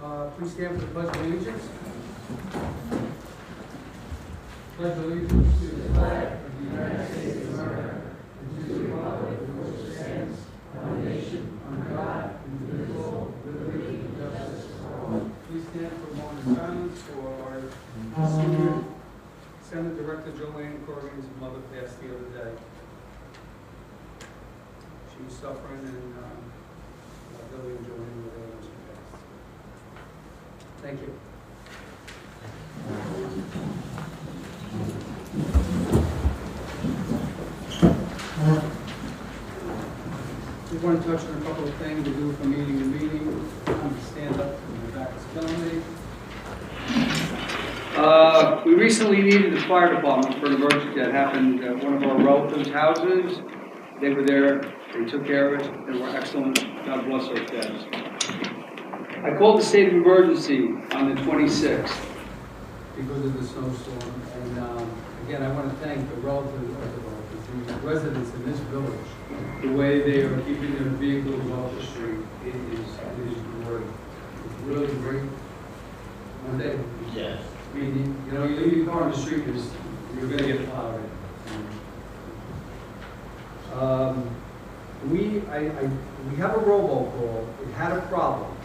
Please stand for the Pledge of Allegiance. Pledge allegiance to the flag of the United States of America and to the republic for which it stands, one nation, under God, indivisible, with liberty and justice for all. Please stand for a moment of silence for our senior Senate Director Joanne Corrigan's mother passed the other day. She was suffering and Billy and Joanne were there when she passed. Thank you. We want to touch on a couple of things we do from meeting to meeting. I'm going to stand up and my back is killing me. We recently needed the fire department for an emergency that happened at one of our relatives' houses. They were there, they took care of it, they were excellent. God bless those guys. I called the state of emergency on the 26th because of the snowstorm. And again, I want to thank the the residents in this village. The way they are keeping their vehicles off the street, it is great. It's really great. One day, Yes. I mean, you know, you leave your car on the street, you're going to get plowed in. We have a robocall. It had a problem.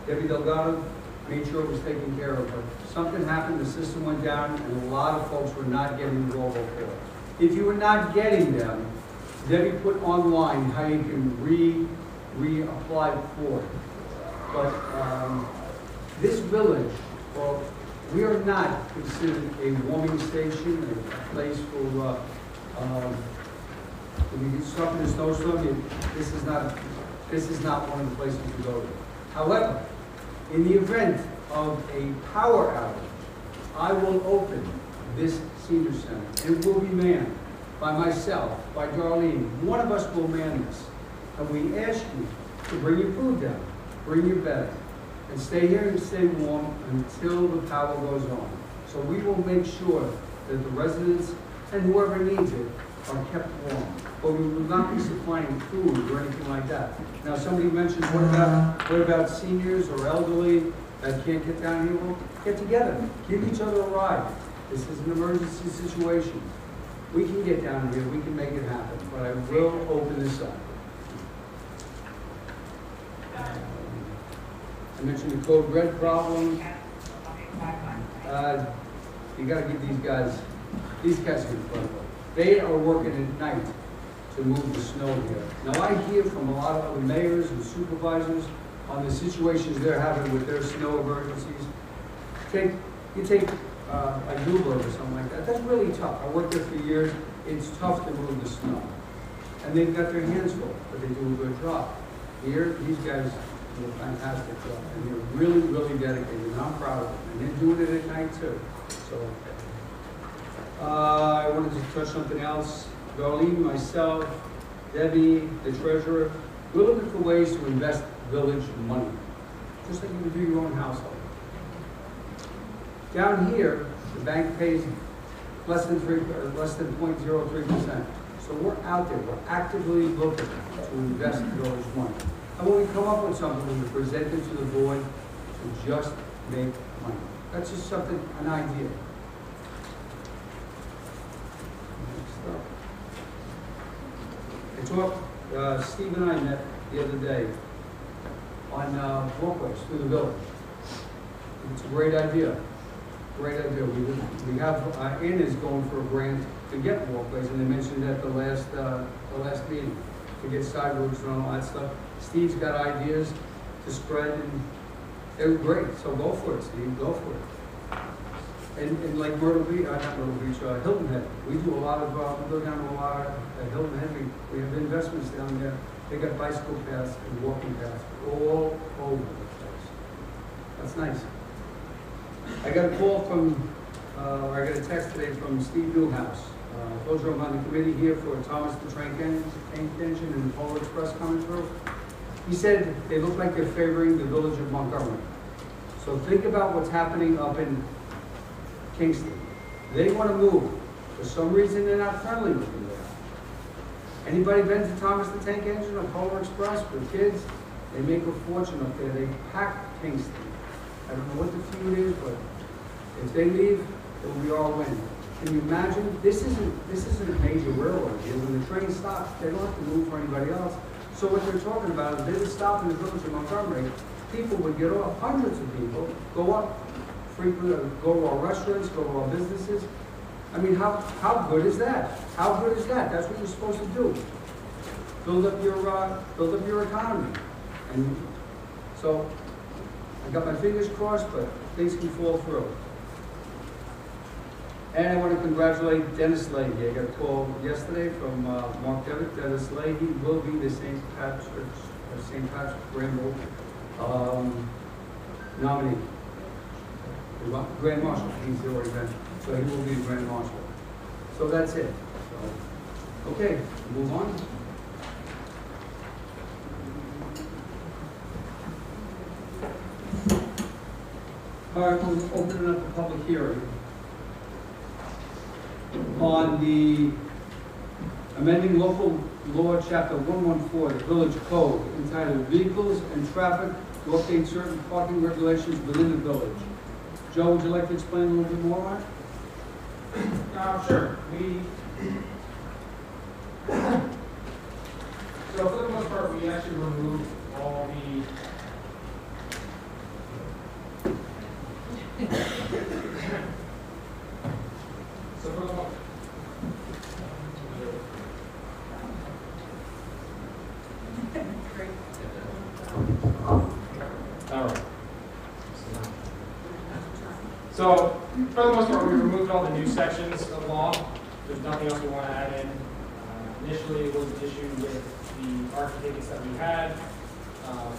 Debbie Delgado made sure it was taken care of, but something happened, the system went down, and a lot of folks were not getting the robocall. If you were not getting them, Debbie put online how you can reapply for it. But this village, well, we are not considered a warming station, a place for when you get stuck in a snowstorm. This is not one of the places to go to. However, in the event of a power outage, I will open this senior center. It will be manned by myself, by Darlene. One of us will man this. And we ask you to bring your food down, bring your bed, and stay here and stay warm until the power goes on. So we will make sure that the residents and whoever needs it are kept warm. But we will not be supplying food or anything like that. Now, somebody mentioned, what about seniors or elderly that can't get down here? Well, get together, give each other a ride. This is an emergency situation. We can get down here, we can make it happen, but I will open this up. I mentioned the code red problem. You got to give these guys are incredible. They are working at night to move the snow here. Now I hear from a lot of other mayors and supervisors on the situations they're having with their snow emergencies. You take like Newburgh or something like that. That's really tough. I worked there for years. It's tough to move the snow. And they've got their hands full, but they do a good job. Here, these guys do a fantastic job. And they're really, really dedicated. And I'm proud of them. And they're doing it at night too. So I wanted to touch something else. Darlene, myself, Debbie, the treasurer, we're looking for ways to invest village money. Just like you would do your own household. Down here, the bank pays less than 0.03%. So we're out there, we're actively looking to invest village money. And when we come up with something, we present it to the board to just make money. That's just something, an idea. Steve and I met the other day on walkways through the village. It's a great idea. Great idea. We have Ann is going for a grant to get walkways, and they mentioned at the last meeting to get sidewalks and all that stuff. Steve's got ideas to spread, and they're great. So go for it, Steve. Go for it. And like Myrtle Beach, not Myrtle Beach, Hilton Head. We do a lot of, we go down to a lot at Hilton Head. We have investments down there. They got bicycle paths and walking paths all over the place. That's nice. I got a call from, I got a text today from Steve Newhouse. I told you I'm on the committee here for Thomas the Tank Engine and the Polar Express coming through. He said they look like they're favoring the village of Montgomery. So think about what's happening up in Kingston. They want to move. For some reason, they're not friendly with them there. Anybody been to Thomas the Tank Engine or Polar Express with kids? They make a fortune up there. They pack Kingston. I don't know what the feud is, but if they leave, it will be our win. Can you imagine? This isn't a major railroad here. When the train stops, they don't have to move for anybody else. So what they're talking about is they would stop in the village of Montgomery. People would get off, hundreds of people, go up, go to our restaurants, go to our businesses. I mean, how good is that? How good is that? That's what you're supposed to do. Build up your economy. And so I got my fingers crossed, but things can fall through. And I want to congratulate Dennis Leahy. I got a call yesterday from Mark Devitt. Dennis Leahy will be the St. Patrick Granville nominee. Grand Marshal. He's already been. So he will be the Grand Marshal. So that's it. So, okay, move on. All right, we'll open up the public hearing on the amending local law chapter 114, the village code, entitled Vehicles and Traffic to update certain parking regulations within the village. Joe, would you like to explain a little bit more on it? Sure. So for the most part, we actually removed all the So, for the most part, we removed all the new sections of law. There's nothing else we want to add in. Initially, it was an issue with the parking tickets that we had.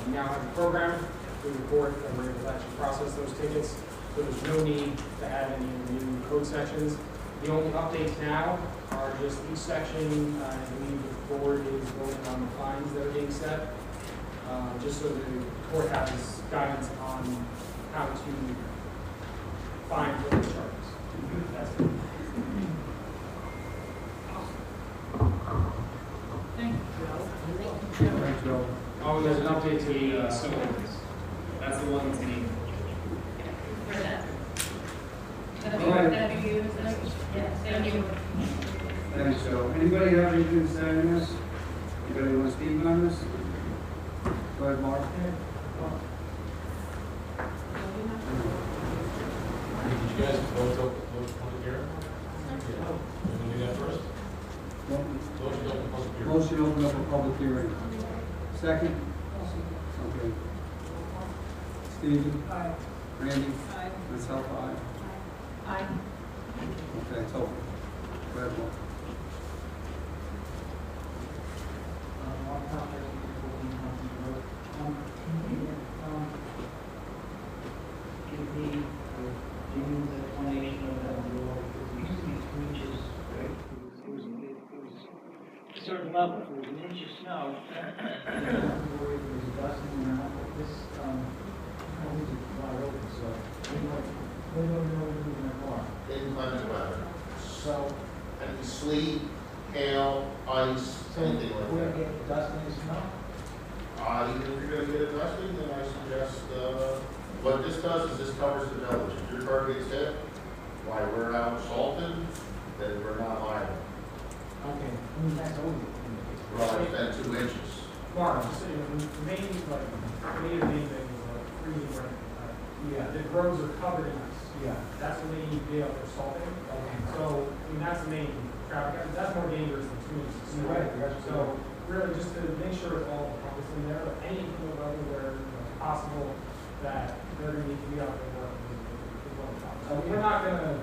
We now have a program to report that we're able to actually process those tickets. So there's no need to add any new code sections. The only updates now are just each section, I believe the board is voting on the fines that are being set, just so the court has guidance on how to fine for those charges. That's it. Thank you, Joe. Thanks, Joe. Oh, there's an update to the civil ordinance. That's the one that's needed. For that. All right. That'll be used, yes, thank you. Thanks, Joe. Anybody have anything to say on this? Anybody want to speak on this? Go ahead, Mark. Did you guys vote to public hearing? Yeah. You want to do that first? Motion to open public hearing. Motion to open up a public hearing. Second? Okay. Stephen? Aye. Randy? Aye. Myself, aye. Aye. Okay, it's open. Go ahead, Mark. Give me the explanation of that law, because it used to be 2 inches, right? It was a certain level, if it was an inch of snow, or it was dusting around, but this, always is wide open, so we don't know what's moving that far. Inclement weather. So, And sleet, hail, ice, anything like we're that. getting dusting and snow. Even if you're gonna get a dusting, then I suggest, what this does is this covers the village. If your car gets hit, while we're out salting, then we're not liable. Okay, I mean, that's always. Well, it's been 2 inches. Mark, just, the main, like, for me, the main thing is freezing rain. Yeah. The roads are covered in ice. Yeah. That's when they need to be out there salting. Okay. So, I mean, that's the main traffic, that's more dangerous than 2 inches of snow. Right, that's So, really, just to make sure it's all encompassed in there, but any inclement weather where it's possible that they're gonna need to be out there working is what we're talking. So we're not gonna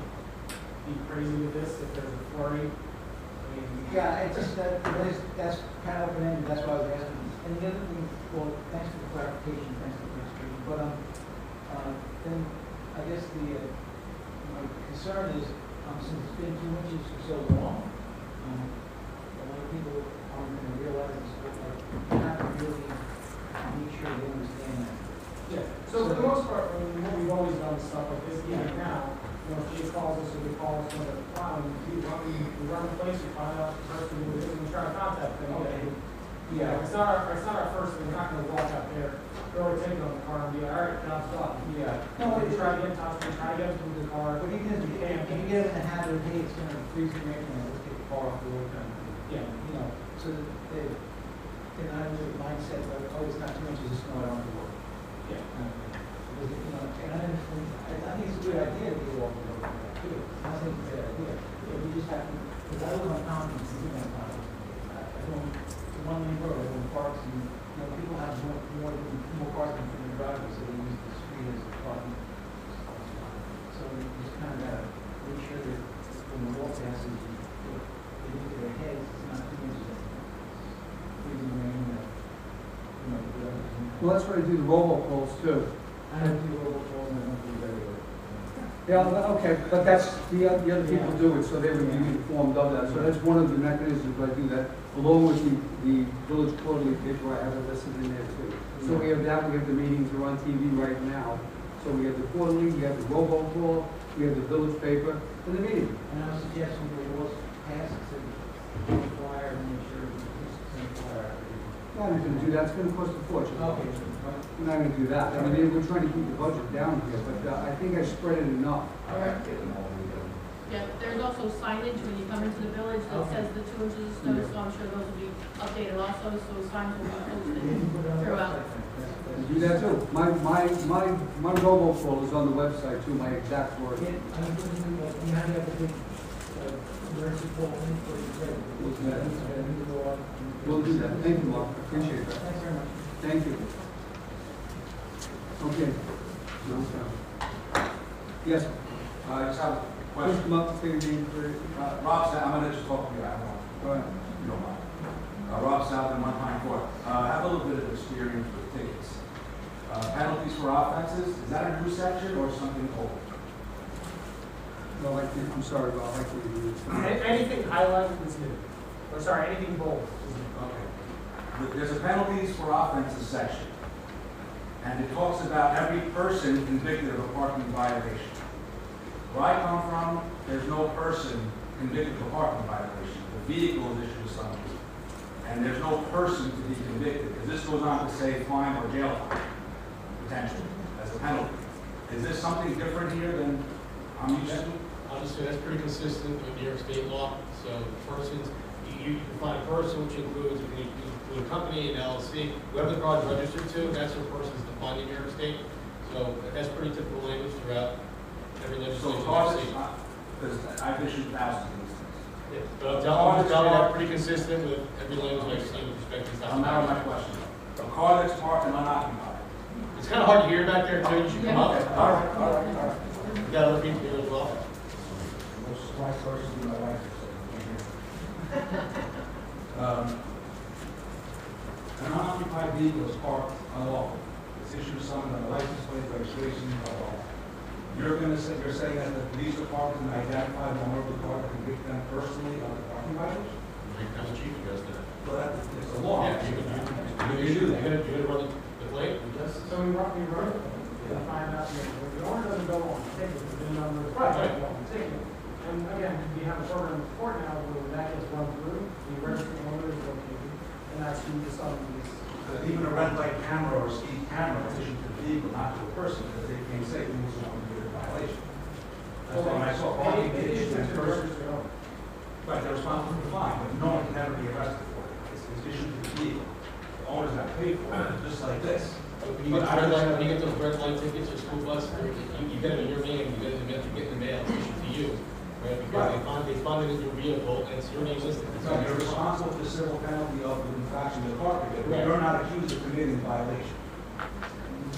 be crazy with this if there's a flurry. I mean, Yeah, it's just that's kind of open-ended, that's why I was asking. And the other thing, well, thanks for the clarification, thanks for the clarification, but, then, I guess my concern is, since it's been 2 inches for so long, a lot of people aren't gonna realize this, but like, you have to really make sure they understand that. yeah, so for the most part, I mean, what we've always done is stuff like this, even now, you know, if she calls us or we call us when they're plowing, we run the place, we find out the person who it is, and we try to contact them. Okay. Yeah. It's not our first, we're not gonna walk out there, throw a ticket on the car and be like, all right, job's done. Yeah. No, we try to get in touch, we try to get them to the car. But even if you get in the habit of, hey, it's gonna freeze and rain, let's get the car off the road, kind of thing. Yeah. You know, so that they're not in the mindset of, oh, it's not 2 inches of snow, I don't have to work. Yeah. Because, you know, and I think it's a good idea to get off the road, too. I think it's a good idea. But we just have to, because I live on Compton, and you live on Compton. I don't, it's a one-lane road, everyone parks, and, you know, people have more cars than the driveway, so they use the street as a parking. So you just kind of gotta make sure that when the walk passes, they look at their heads, it's not 2 inches of freezing rain, you know, whatever. Well, that's why I do the robocalls too. I don't do robocalls, and I don't do regular. Yeah, okay, but that's, the other people do it, so they would be informed of that. So that's one of the mechanisms I do that, along with the village quarterly paper, I have it listed in there too. So we have that, we have the meetings, they're on TV right now. So we have the quarterly, we have the robocall, we have the village paper, and the meeting. And I was suggesting that it was passed to flyer and make sure it's the flyer. We're not gonna do that, it's gonna cost a fortune. Okay. We're not gonna do that. I mean, we're trying to keep the budget down here, but I think I spread it enough. All right, get them all together. Yeah, there's also signage when you come into the village that Okay. says the 2 inches of snow, so I'm sure those will be updated also, so signs will be posted throughout. Do that too. My robocall is on the website too, my exact word. You have to have a big emergency call in for the We'll do that. Thank you, Mark. I appreciate that. Thanks very much. Thank you. Okay. Yes, I just have a please question. come up, say your name, please. Rob, I'm going to just talk to you, I don't know. Go ahead. You don't mind. Rob South in One Pine Court. I have a little bit of experience with tickets. Penalties for offenses, is that a new section or something old? Well, I'm sorry, Bob, I can't hear you. Anything highlighted is new, or sorry, anything bold is new. Okay. There's a penalties for offenses section. And it talks about every person convicted of a parking violation. Where I come from, there's no person convicted of a parking violation. The vehicle is issued a summons. And there's no person to be convicted, because this goes on to say fine or jail time, potentially, as a penalty. Is this something different here than I'm used to? Obviously, that's pretty consistent with New York State law. So persons, you define a person, which includes a company, an LLC, whoever the car is registered to, that's what person is defined in New York State. So that's pretty typical language throughout every So legislation cars, I've seen. because I've issued thousands of these things. Yeah, but I'll tell you that pretty consistent with every language I've seen with respect to I'm out of my question. A car that's parked and unoccupied. It's kind of hard to hear back there until you should come up. Okay, all right. You got other people here as well. My person and my wife are saying, an unoccupied vehicle is parked unlawful. It's issued someone on a license plate, registration, blah, blah, blah. You're saying that the police department can identify the owner of the car to convict them personally of the parking violation? That's what chief does that. Well, it's a law. Yeah, you do that. You're gonna run the plate? Yes. So we run it, we find out, the owner doesn't go on the ticket, the VIN number is right on the ticket. And again, we have a program in court now where that gets run through, the registered owner is located, and that's who the summons is. Even a red light camera or speed camera is issued to the vehicle, not to a person, because they can't say who's the one who did a violation. That's why when I saw parking get issued to a person. Right, they're responsible for the fine, but no one can ever be arrested for it. It's issued to the vehicle. The owner's not paid for it, just like this. When you get those red light tickets or school bus, you get them in your name, you get in the mail, it's issued to you. Right, because they find it in your vehicle, and it's your name listed. So you're responsible for the civil penalty of the infraction of the car ticket, but you're not accused of committing a violation.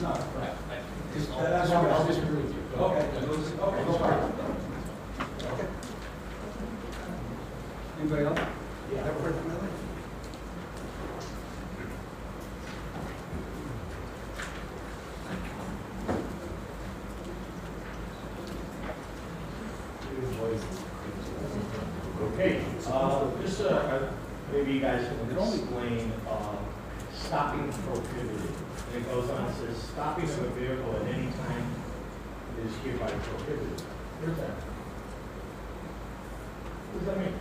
No. Right. That's what I'll disagree with you. Okay, okay, no problem. Okay. Anybody else? Yeah. Okay, just maybe you guys can explain stopping prohibited. And it goes on, it says, stopping of a vehicle at any time is hereby prohibited. Where's that? What does that mean?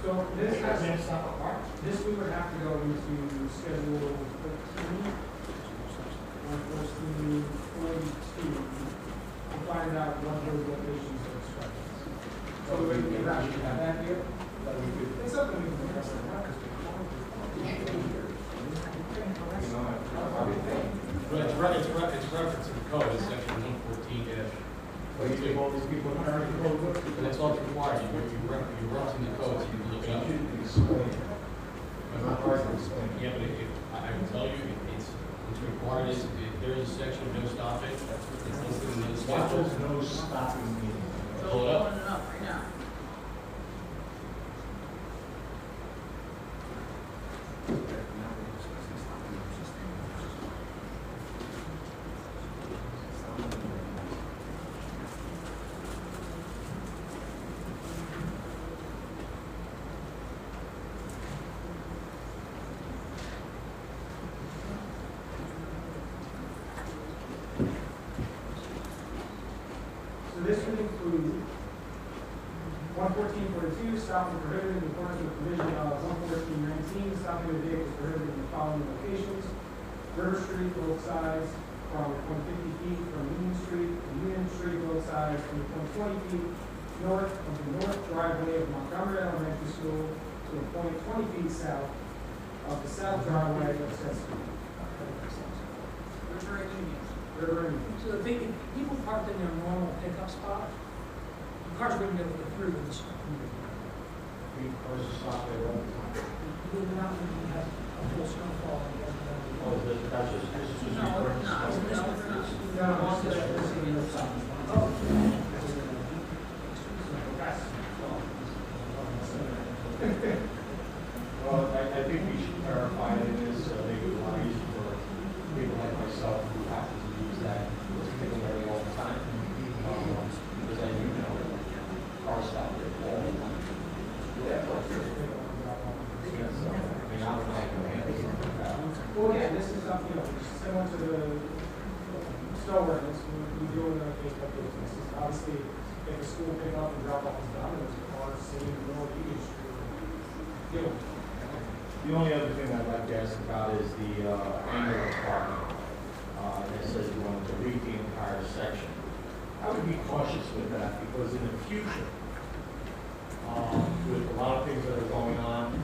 So this has, That's not required. this we would have to go into schedule 13, 114, 42, to find out what those locations are instructions. So we can actually have that here, but we could, it's something we can address. It's reference to the code, it's section 114 dash. Well, you give all these people an article, But that's all it's required, you're referencing the code, so you can look it up. explain. I'm not hard to explain. Yeah, but I can tell you, it's required, if there is a section of no stopping, it's listed in the Why schedule. there's no stopping meeting? So Pull it we're up. pulling it up right now. So this would include 114.42, stopping prohibited in accordance with provision of 114.19, stopping the vehicles prohibited in the following locations: River Street, both sides, from 50 feet from Union Street, and Union Street, both sides, from 20 feet north of the north driveway of Montgomery Elementary School to a point 20 feet south of the south driveway of said school. River and Union. River and Union. So if people parked in their normal pickup spot, the cars wouldn't be able to get through in the snow. Cars stop there all the time. You would not have a full snowfall. Oh, that's just, this is just. No, it's not. This No, one it's not. is- No, no, this it's- is the other side. Oh. Well, I think we should clarify it in this, make it a lot easier for people like myself who happen to use that particularly all the time. Because then you know, cars stop there all the time. Yeah. So, I mean, I don't know how to handle that. Well, again, this is something, similar to the snow ordinance, we do in the pickup business. Obviously, if a school pickup and drop off is done, there's a car sitting in the middle of Union Street. The only other thing I'd like to ask about is the annual parking. It says you want to delete the entire section. I would be cautious with that because in the future, with a lot of things that are going on,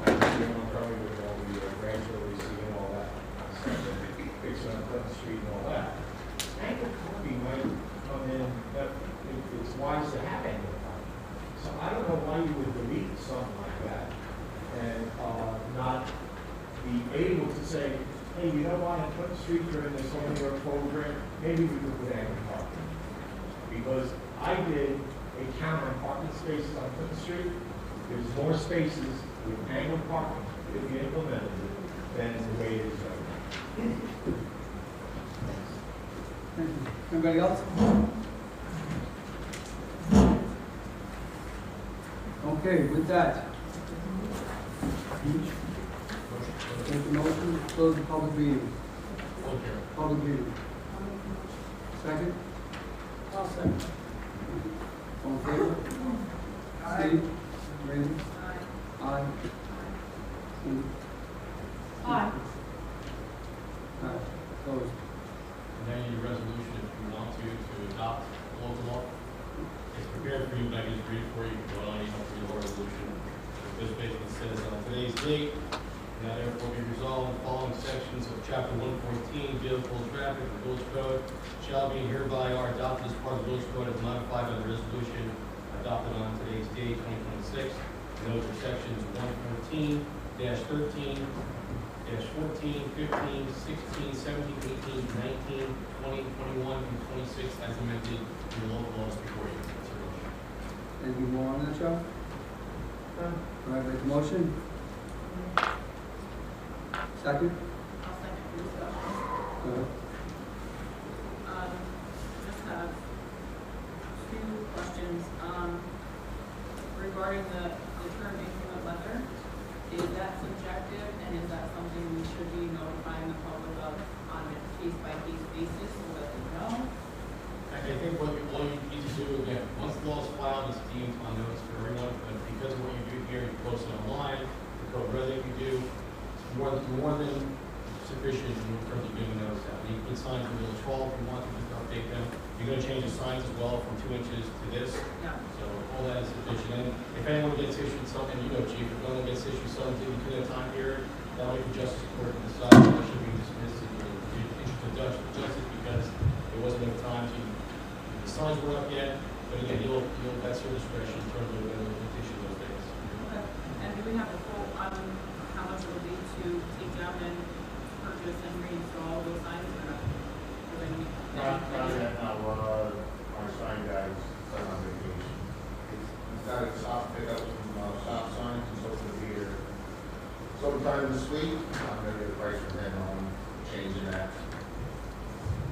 in Montgomery with all the graduate receiving and all that, fixing up Clinton Street and all that, annual parking might come in, it's wise to have annual parking. So I don't know why you would delete something like that and not be able to say, hey, you know what, on Clinton Street during this whole New York program, maybe we could put annual parking. Because I did a count on parking spaces on Clinton Street, there's more spaces with annual parking, if you implemented it, than the way it is right now. Thank you. Anybody else? Okay, with that. Make the motion, to close the public meeting. Public meeting. Second? I'll second. All in favor? Steve? Randy? Aye. Steve? Aye. Aye. Closed. And then your resolution, if you want to adopt local law. It's prepared for you, but I can just read it for you. If you want, you don't read the whole resolution. This basically says on today's date, now therefore be resolved, the following sections of chapter 114, vehicle traffic, the village code, shall be hereby are adopted as part of the village code as modified by the resolution adopted on today's date, 2026. And those are sections 114, 13, 14, 15, 16, 17, 18, 19, 20, 21, and 26 as amended in the local laws before you. Anything more on that, Joe? All right, make a motion. Second? I'll second for discussion. Go ahead. Just have two questions. Regarding the term inclement weather, is that subjective and is that something we should be notifying the public of on a case-by-case basis so that they know? I think all you need to do, again, once the law is filed, it's deemed on notice for everyone, but because of what you do here, you post it online, the code red that you do, it's more than sufficient in terms of getting those out. You put signs in the village hall if you want to just update them. You're gonna change the signs as well from 2 inches to this, Yeah. so all that is sufficient. And if anyone gets issued something, you know, chief, if anyone gets issued something between the time period, that way the justice court can decide whether it should be dismissed and issued to justice because there wasn't enough time to, the signs weren't up yet, but again, that's your discretion in terms of whether to issue those days. Okay. And do we have a quote on how much it will be to take down and purchase and reinstall those signs or not? Do they need- Not yet, now, our sign guy is on vacation. He's got to stop, pick up some, stop signs and so forth here. Sometime this week, I'm gonna get a price from him on changing that.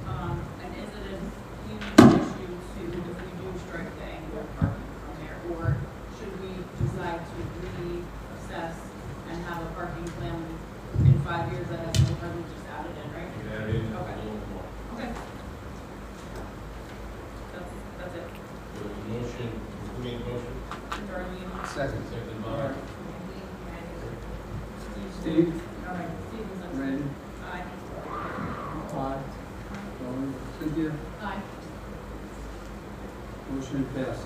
And is it a huge issue to, if we do strike the angle parking from there? Or should we decide to reassess and have a parking plan in 5 years that has no parking just added in, right? You can add in a Okay. little more. Okay. That's it. So the motion, who made the motion? Darlene? Second. Second by Steve? Stevenson? Randy? Aye. Aye. Darlene? Cynthia? Aye. Motion passed.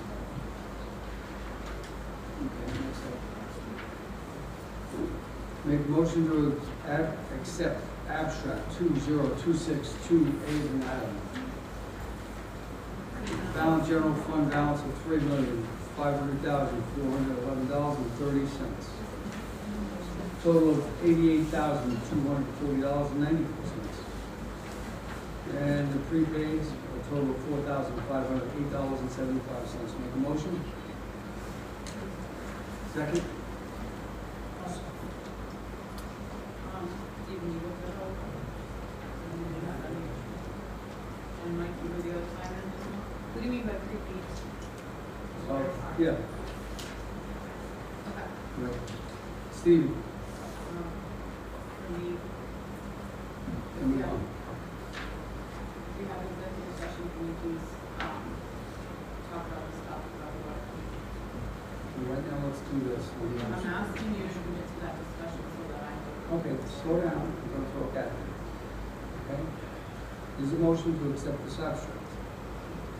Okay, next up. Make a motion to accept abstract 20262 as an item. Balance general fund balance of $3,500,411.30. Total of $88,240.94. And the prepaids, a total of $4,508.75. Make a motion? Second? Stephen, you look that over? And Mike, you were the other side of this one? What do you mean by pre-fees? Yeah. Okay. Yeah. Steve? For me, Can we, we have executive session, can you please, talk about the stuff about what? right now, let's do this. I'm asking you to get to that discussion so that I know. Okay, slow down, I'm going to throw it at you. Okay? There's a motion to accept this abstract.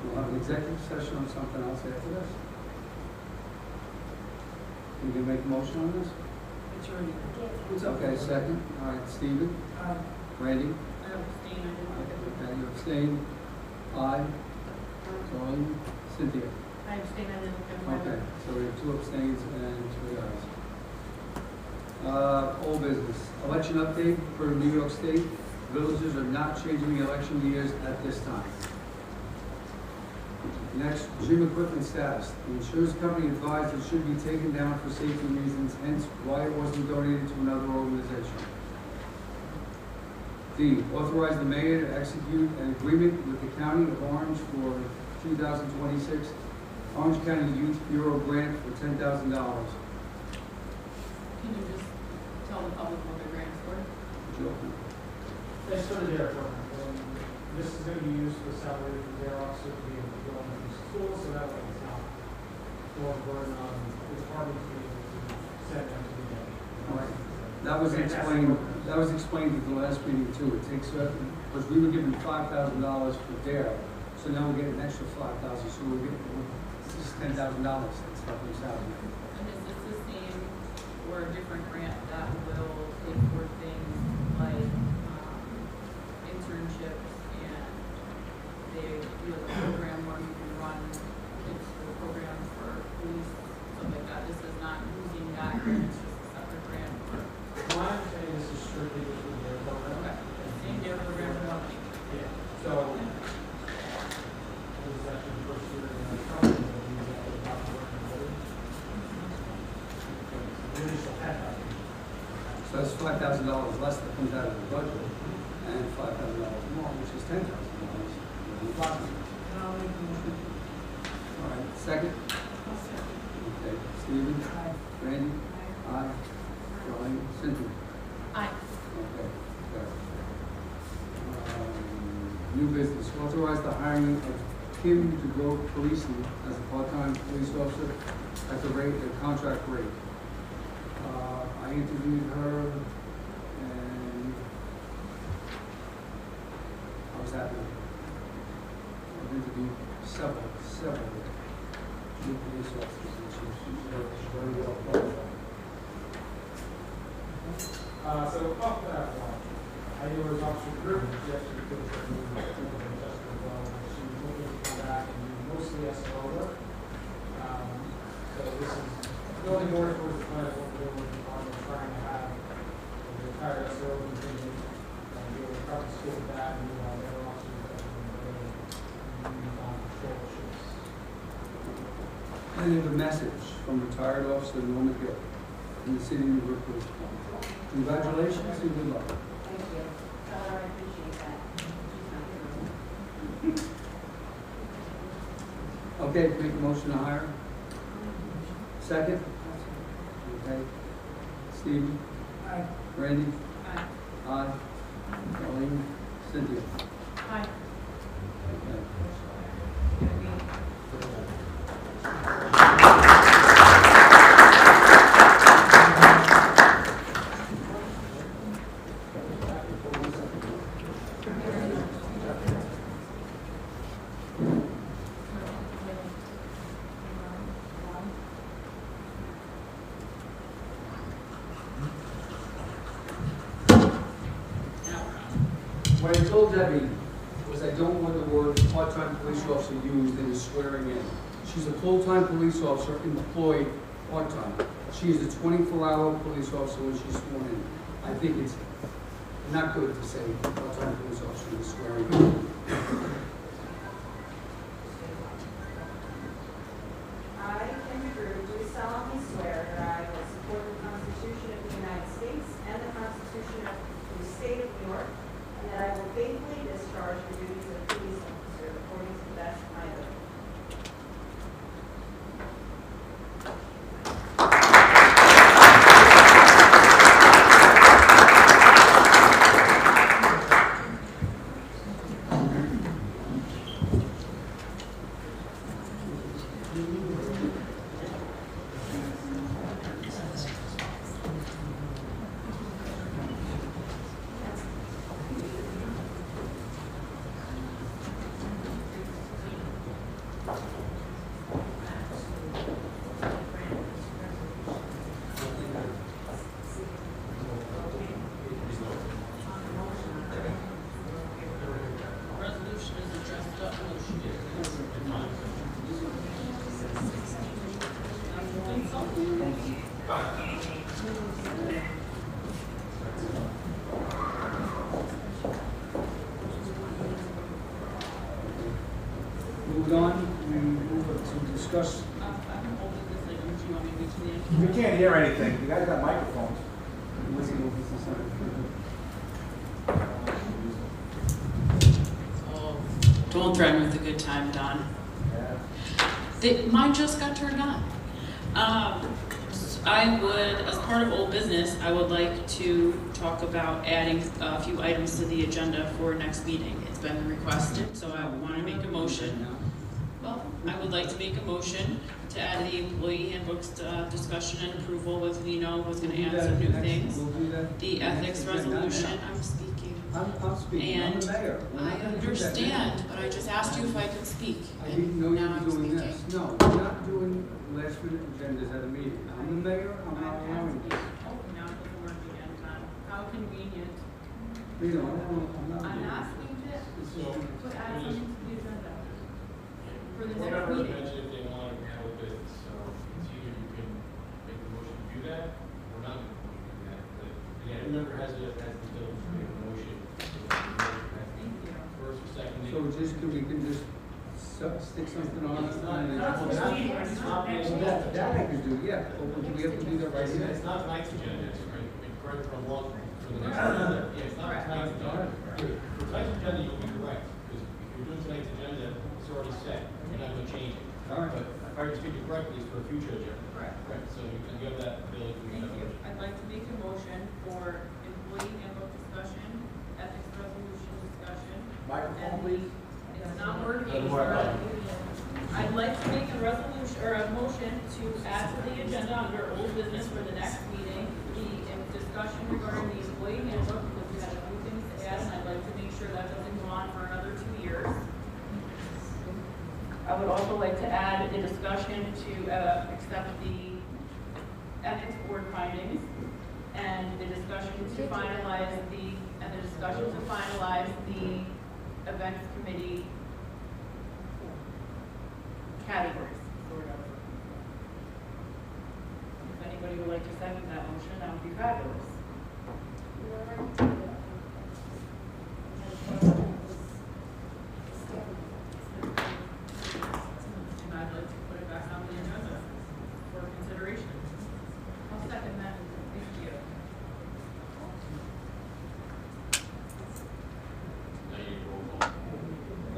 We'll have an executive session on something else after this. Can you make a motion on this? It's already. Okay, second. All right, Stephen? Randy? I abstain, I didn't look at it. Okay, you abstain? Aye. Darlene? Cynthia? I abstain, I didn't look at it. Okay, so we have 2 abstains and 2 ayes. Old business. Election update for New York State. Villages are not changing the election years at this time. Next, gym equipment status. The insurance company advised it should be taken down for safety reasons, hence why it wasn't donated to another organization. D, authorize the mayor to execute an agreement with the County of Orange for 2026 Orange County Youth Bureau grant for $10,000. Can you just tell the public what the grant's for? Joe? That's for the dare program. This is going to be used for the salary of the dare officer to be able to go into these schools, so that way it's not more burden on the department to be able to send them to the day. All right. That was explained at the last meeting too. It takes, because we were given $5,000 for DARE, so now we're getting an extra $5,000, so we're getting, this is $10,000 that's helping us out. And is this the same or a different grant that will pay for things like internships and they do a program where you can run, it's a program for police, something like that. This is not using that grant, it's just a separate grant for, My understanding is this is strictly just for the dare program. okay, same DARE program for company. Yeah, so, this is actually the first year in the company that we use that as not working with it. The initial $10,000. So that's $5,000 less that comes out of the budget, and $5,000 more, which is $10,000. All right, second? Okay, Stephen? Randy? Aye. Darlene? Cynthia? Aye. Okay, good. New business, authorize the hiring of Kim to go policing as a part-time police officer at the rate, the contract rate. I interviewed her and I was happy. I've interviewed several new police officers and she's very well qualified. So off that one, I knew her Officer Griffin, she actually put her in the adjustment as well, and she was looking to come back and do mostly SRO work. So this is building more towards the plan of what we're doing with the department, trying to have the entire SRO contingent, and be able to cover the school with that, and move on their officers that can move on patrol shifts. And there's a message from retired officer Norman Hill in the city of New York Police Department. Congratulations and good luck. Thank you. I appreciate that. Okay, make a motion to hire. Second? Okay. Steve? Aye. Randy? Aye. Aye. Colleen? Cynthia? Hi. Okay. What I told Debbie was I don't want the word part-time police officer used in the swearing in. She's a full-time police officer employed part-time. She is a 24-hour police officer when she's sworn in. I think it's not good to say part-time police officer in the swearing in. I, Kim McGrew, do solemnly swear that I will support the Constitution of the United States and the Constitution of the State of New York, and that I will faithfully discharge the duties of police officer according to the best of my ability. Resolution is addressed up motion. Moved on, we move to discuss. I'm holding this item, do you want me to reach the end? We can't hear anything. You guys got microphones. Oh, don't threaten with a good time, Don. Mine just got turned on. I would, as part of old business, I would like to talk about adding a few items to the agenda for next meeting. It's been requested, so I want to make a motion. Well, I would like to make a motion to add the employee handbooks discussion and approval with Lino, who's going to add some new things. We'll do that. The ethics resolution, I'm speaking. I'm speaking, I'm And the mayor. We're I not gonna do that understand, now. but I just asked you if I could speak. I didn't know you Now I'm were doing speaking. this. No, we're not doing last minute agendas at a meeting. I'm the mayor, I'm not allowing this. Oh, now it doesn't work again, Tom. How convenient. You know, I'm not. I'm doing asking to So, put add something to the agenda for the board next members meeting. mentioned if they want to handle business, so it's either you can make the motion to do that, or not make the motion to do that. But again, whoever has the ability to make a motion. Thank you. First or second. So we can just stick something on it? It's not- and then- not- it's not next week. That I could do, yeah, but do we have to do that right here? It's not tonight's agenda, it's correct from law for the next agenda. Yeah, it's not tonight's agenda. For tonight's agenda, you'll be correct, because if you're doing tonight's agenda, it's already set, you're not gonna change it. All right. But if I speak correctly, it's for a future agenda. Correct. Correct, so you have that ability to make Thank that you. motion. I'd like to make a motion for employee handbook discussion, ethics resolution discussion. Microphone, and please. It's not working. Doesn't work. I'd like to make a resolution, or a motion to add to the agenda under old business for the next meeting, the discussion regarding the employee handbook, because we had a few things to add, and I'd like to make sure that doesn't go on for another 2 years. I would also like to add a discussion to accept the ethics board findings, and the discussion to finalize the events committee categories. If anybody would like to second that motion, that would be fabulous. And I'd like to put it back on the agenda for consideration. I'll second that. Thank you.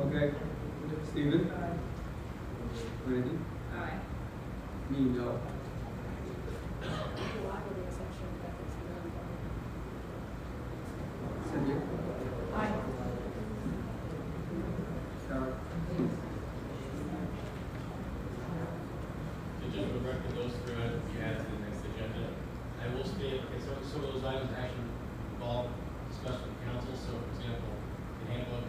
Okay. Stephen? Randy? Aye. Me, no. Cynthia? Aye. Sarah? So just for the record, those three items we add to the next agenda. I will state, okay, some of those items actually involve discussion with council. So for example, the handbook,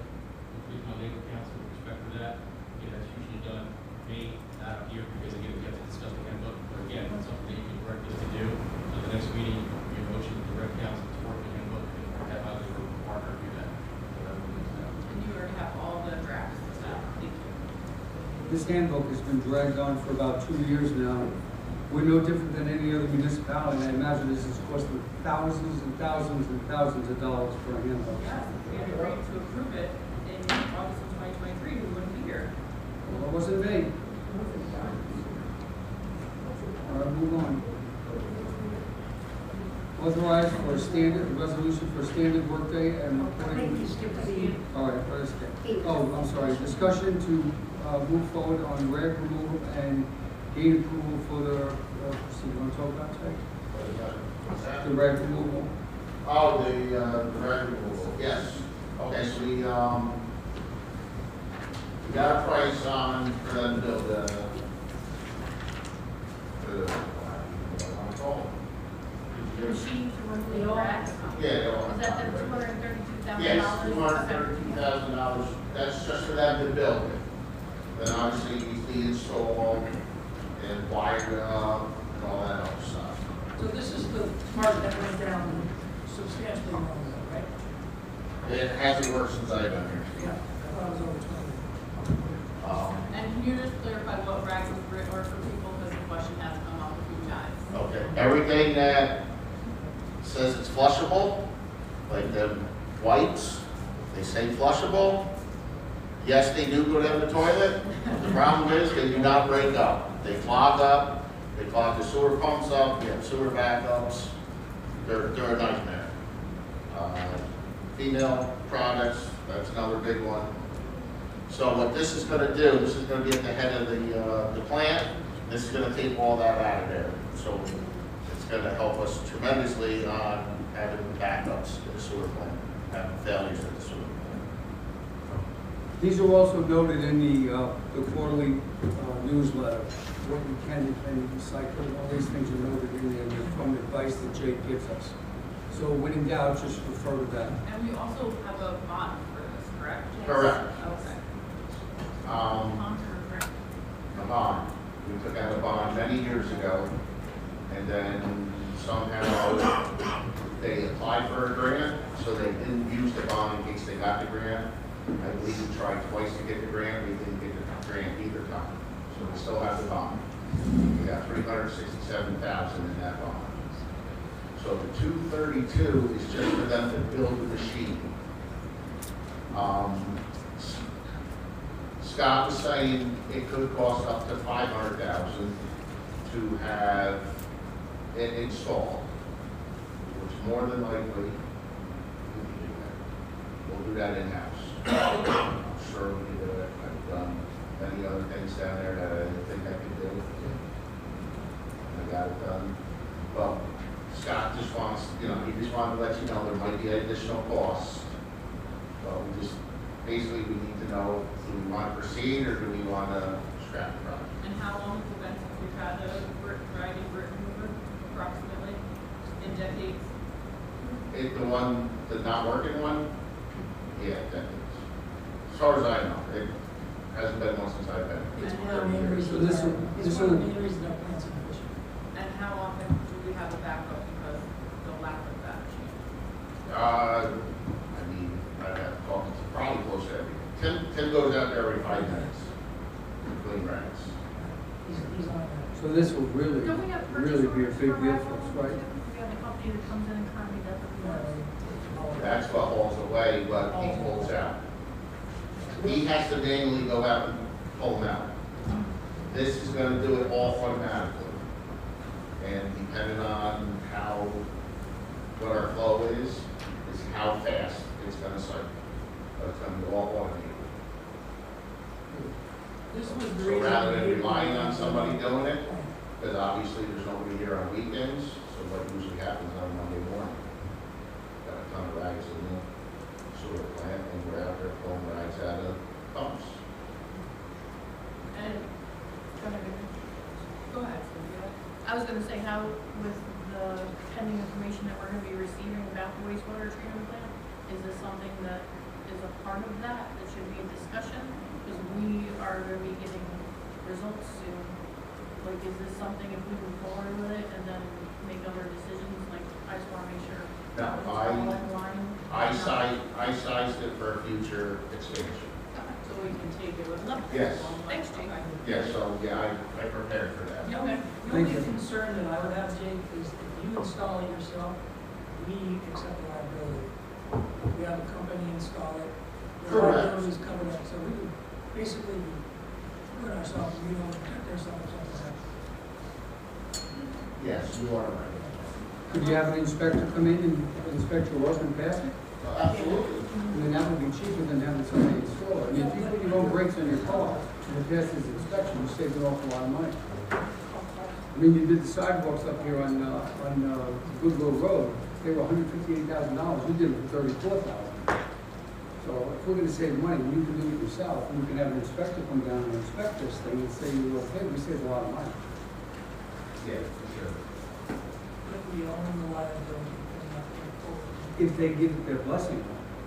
with my legal counsel with respect to that, again, that's usually done May, not here, because again, we have to discuss the handbook. But again, it's something that you can direct us to do. So the next meeting, your motion to direct council to work the handbook and have either group partner do that. Whatever it is now. And you already have all the drafts of that. Thank you. This handbook has been dragged on for about 2 years now. We're no different than any other municipality. I imagine this is costing thousands and thousands and thousands of dollars for a handbook. Yes, if we had agreed to approve it in August of 2023, we wouldn't be here. Well, it wasn't me. All right, move on. Authorize for a standard, resolution for standard workday and reporting. All right, first, oh, I'm sorry, discussion to move forward on rag removal and gain approval for the, you want to talk about today? The rag removal. Oh, the rag removal, yes. Okay, so we got a price on for them to build Machine to remove the racks? yeah, Is that the $232,000? yes, $232,000. That's just for them to build it. Then obviously the install and wiring up and all that other stuff. So this is the part that went down substantially wrong, right? It hasn't worked since I've been here. Yeah, I thought it was over 20. And can you just clarify what rags was written or for people, because the question has come up a few times? Okay, everything that says it's flushable, like the wipes, they say flushable. Yes, they do go down the toilet. The problem is they do not break up. They clog up, they clog the sewer pumps up, you have sewer backups. They're a nightmare. Female products, that's another big one. So what this is gonna do, this is gonna be at the head of the plant. This is gonna take all that out of there. So it's gonna help us tremendously on having backups in the sewer plant, having failures in the sewer plant. These are also noted in the quarterly newsletter, what you can and recycle, all these things are noted in there from advice that Jake gives us. So when in doubt, just refer to that. And we also have a bond for this, correct? Correct. Okay. A bond. We took out a bond many years ago, and then somehow they applied for a grant, so they didn't use the bond in case they got the grant. I believe we tried twice to get the grant, we didn't get the grant either time. So we still have the bond. We got $367,000 in that bond. So the 232 is just for them to build the machine. Scott was saying it could cost up to $500,000 to have it installed, which more than likely we can do that. We'll do that in-house. I'm sure we can do it. I've done many other things down there that I didn't think I could do. And I got it done. Well, Scott just wants, he just wanted to let you know there might be additional costs. But we just, basically we need to know, do we want to proceed or do we want to scrap project. And how long has it been since we've had a riding brick mover, approximately, in decades? The one, the not working one? Yeah, decades. As far as I know, it hasn't been one since I've been. It's It's one of the 30 main years. reasons, So this will- it's this one of the will- main reasons our plant's inefficient. And how often do we have a backup because the lack of that machine? I mean, I'd have to talk, it's probably close to every, Tim goes out there every 5 minutes to clean rags. He's on that. So this will really, Don't we have really purchase be a orders big for deal raffle? for us, right? We have a company that comes in and currently does it for us. That's what hauls away, but he pulls out. He has to manually go out and pull them out. This is gonna do it all automatically. And depending on how, what our flow is how fast it's gonna cycle. But it's gonna be all automated. This was the So reason. rather than we- relying on somebody doing it, because obviously there's nobody here on weekends, so what usually happens on Monday morning? Got a ton of rags in the sewer plant, and we're out there pulling rags out of pumps. And, go ahead, Cynthia. I was gonna say, how, with the pending information that we're gonna be receiving about the wastewater treatment plant, is this something that is a part of that should be a discussion? Because we are gonna be getting results soon. Like, is this something, if we move forward with it and then make other decisions, like, I just wanna make sure. No, it's all in line. I sized it for a future expansion. So we can take it with leverage. Yes. Thanks, Jake. Yeah, so, yeah, I prepared for that. The only, the Thank only you. concern that I would have, Jake, is if you install it yourself, we accept the liability. We have a company install it. The Correct. liability is covered up, so we would basically be putting ourselves, we don't protect ourselves on that. Yes, you are right. Could you have an inspector come in and inspect your work and pass it? Absolutely. I mean, that would be cheaper than having somebody install it. I mean, if you put your own brakes on your car and it passes inspection, you save an awful lot of money. I mean, you did the sidewalks up here on Goodwill Road, they were $158,000, you did it for $34,000. So if we're gonna save money, you can do it yourself, and you can have an inspector come down and inspect this thing and say you're okay, we save a lot of money. Yeah, for sure. But we own the liability, and not the forward. If they give it their blessing.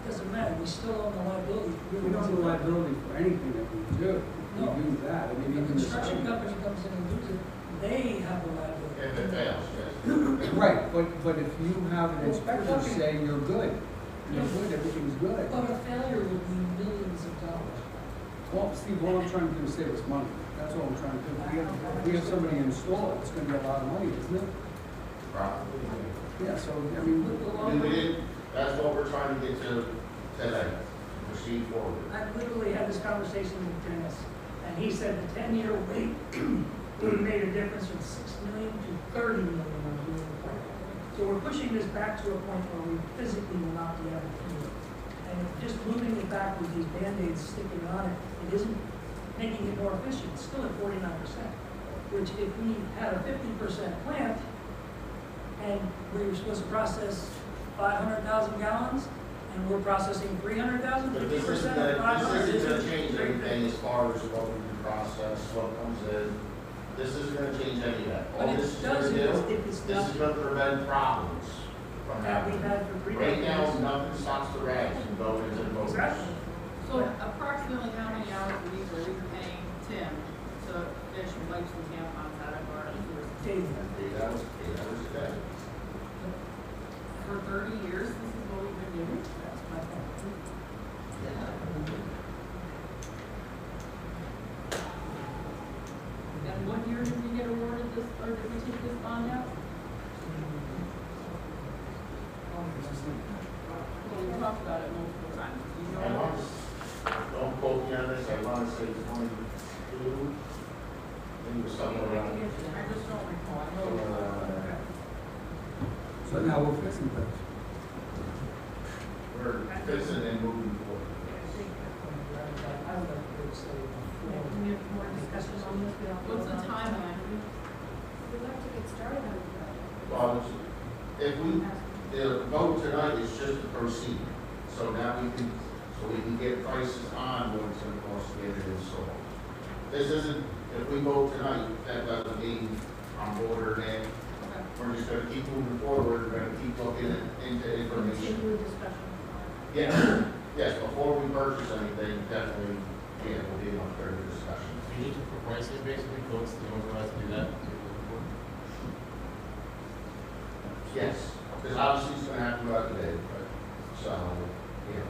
Doesn't matter, we still own the liability. We don't have liability for anything that we do. We No. do that, I If mean, the even the construction sidewalk. company comes in and does it, they have the liability. If it fails, yes. Right, but if you have an inspector say you're good, everything's good. But a failure would mean millions of dollars. Well, Steve, all I'm trying to do is save us money. That's all I'm trying to do. We have somebody install it, it's gonna be a lot of money, isn't it? Probably. Yeah, so, I mean, We didn't, that's what we're trying to get to today, proceed forward. I literally had this conversation with Dennis, and he said the 10-year wait would have made a difference from $6 million to $30 million on doing the plan. So we're pushing this back to a point where we physically will not be able to do it. And just moving it back with these Band-Aids sticking on it, it isn't making it more efficient, it's still at 49%. Which if we had a 50% plant, and we were supposed to process 500,000 gallons, and we're processing 300,000, But this 50% isn't of gonna, 500. this isn't gonna change anything as far as what we can process, what comes in. This isn't gonna change any of that. All But it this is does gonna do, if it's this not, is gonna prevent problems from that we've happening. had for 3 Right now, decades. nothing stops the rags from going into the boat. Exactly. So approximately how many hours a week are we paying Tim to fish wipes and tampons out of our sewers? David, 8 hours a day. For 30 years, this is what we've been doing? that's my point. And what year did we get awarded this, or did we take this bond out? Well, we talked about it multiple times. Do you I know? want to, don't quote me on this, I want to say 22, I think it was somewhere around. I just don't recall. I know. Somewhere around there. so now we're fixing things. We're fixing and moving forward. I would like to say before. Can we have more discussion on this? We don't- What's the timeline? We'd like to get started on the project. Well, if we, the vote tonight is just to proceed, so now we can get prices on what it's gonna cost to get it installed. This isn't if we vote tonight, that doesn't mean I'm board or nay. Okay. We're just gonna keep moving forward, we're gonna keep looking into information. Continue the discussion. Yes, yes, before we purchase anything, definitely, yeah, we'll be on further discussion. We need to, for pricing, basically, votes to authorize to do that. Yes, because obviously it's gonna have to go out today, but, so, yeah.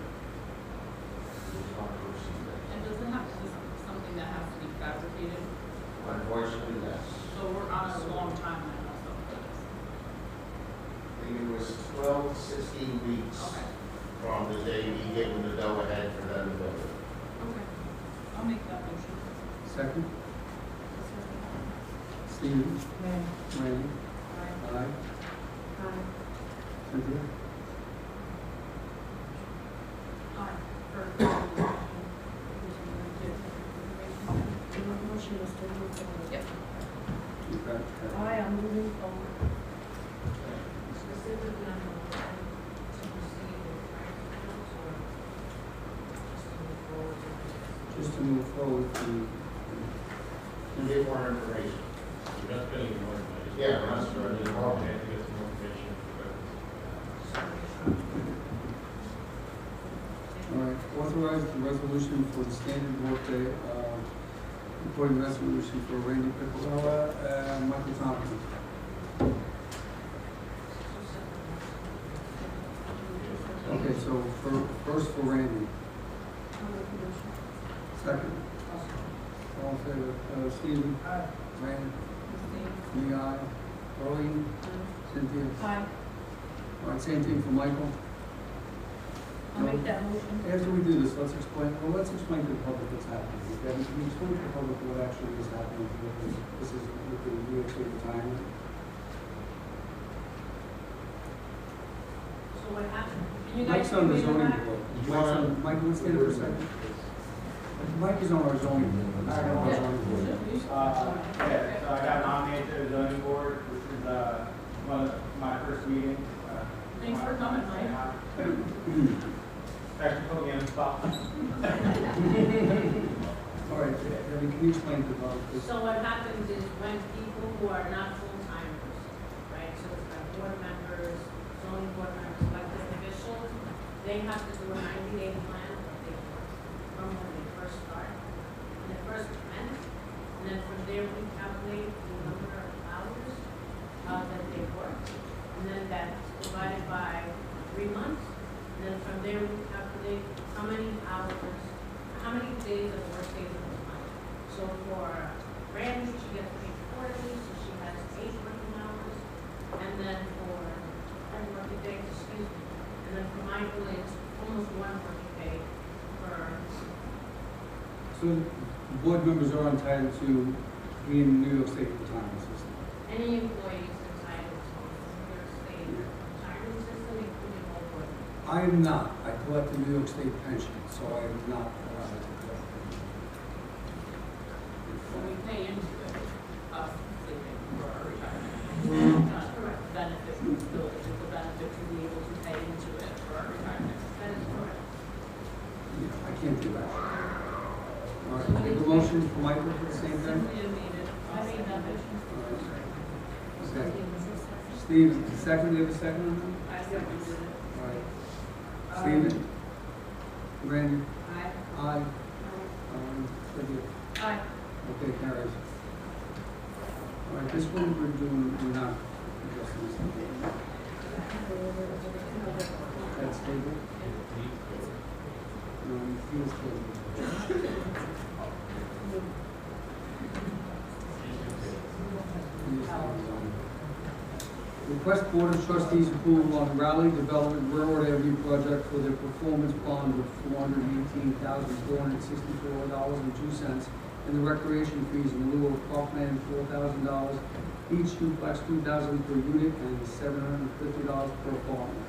We just want to proceed that. And does it have to be something that has to be fabricated? Unfortunately, yes. So we're on a long timeline also for this. I think it was 12, 16 weeks Okay. from the day we gave them the go-ahead for them to build it. Okay. I'll make that motion. Second? Stephen? Randy? Aye. Cynthia? Aye. Motion is to move forward. Yep. Keep that, okay. Aye, I'm moving forward. Specifically on the plan to proceed with practice or just to move forward? Just to move forward to, To get more information. We're not spending any money, I just. Yeah, we're not spending any more. We have to get some more information. all right, authorize the resolution for the standard workday, reporting resolution for Randy Piccola and Michael Thompson. Okay, so first for Randy, second. All in favor, Stephen? Randy? Me, aye. Pauline? Cynthia? Aye. All right, same thing for Michael. I'll make that motion. After we do this, let's explain to the public what's happening. Okay? Can you explain to the public what actually is happening with this is with the New York State retirement? So what happened? Can you guys Mike's on the read zoning that? board. Mike, let's stand for a second. Mike is on our zoning board. Let's stand on our zoning board. Yeah, so I got nominated to the zoning board, which is, one of my first meeting. Thanks for coming, Mike. Actually put me on the spot. All right, Debbie, can you explain to the public this? So what happens is when people who are not full-timers, right, so it's like board members, zoning board members, elected officials, they have to do a 90-day plan that they work from when they first start, when they first commence, and then from there we calculate the number of hours that they work, and then that's divided by 3 months, and then from there we calculate how many hours, how many days of work days in a month. So for Randy, she gets paid 40, so she has 8 working hours. And then for every working day, excuse me, and then for Michael, it's almost 1 working day per. So board members are entitled to be in New York State retirement system. Any employees entitled to New York State retirement system, including all board members. I am not. I collect the New York State pension, so I am not allowed to collect. When we pay into it, sleeping for our retirement. Not correct. Benefit from the village, it's a benefit to be able to pay into it for our retirement. That is correct. Yeah, I can't do that. All right, make a motion for Michael at the same time? Cynthia made it. I made that motion. Okay. Steve, second, you have a second on I seconded it. that? All right. Stephen? Randy? Aye. Aye. Cynthia? Aye. Okay, carries. All right, this one we're doing, we're not adjusting this. That's table? No, feels table. Request Board of Trustees approval on Raleigh Development Railroad Avenue project for their performance bond of $418,464.02 and the recreation fees in lieu of parkland $4,000, each duplex $2,000 per unit and $750 per apartment.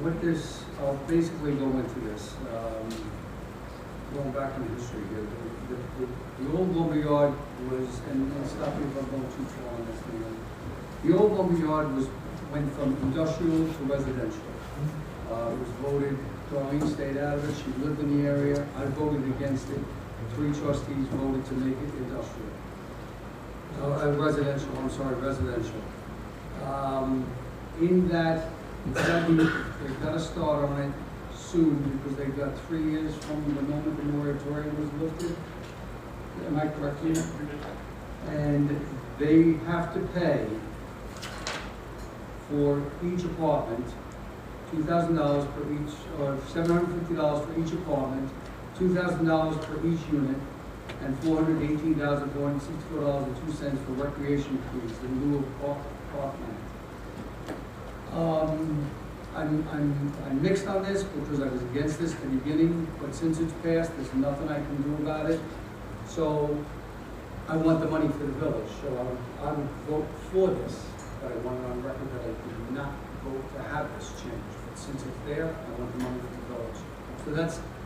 What this, I'll basically go into this, going back in history here. The old lumberyard was, and stop me if I'm going too far on this thing. The old lumberyard went from industrial to residential. It was voted, Darlene stayed out of it, she lived in the area, I voted against it. 3 trustees voted to make it industrial. Residential, I'm sorry, residential. In that, they've got to start on it soon because they've got 3 years from the moment the moratorium was lifted. Am I correct here? And they have to pay for each apartment $2,000 for each, or $750 for each apartment, $2,000 for each unit, and $418,464.02 for recreation fees in lieu of park land. I'm mixed on this because I was against this at the beginning, but since it's passed, there's nothing I can do about it. So I want the money for the village, so I would vote for this, but I want it on record that I do not vote to have this change. But since it's there, I want the money for the village. So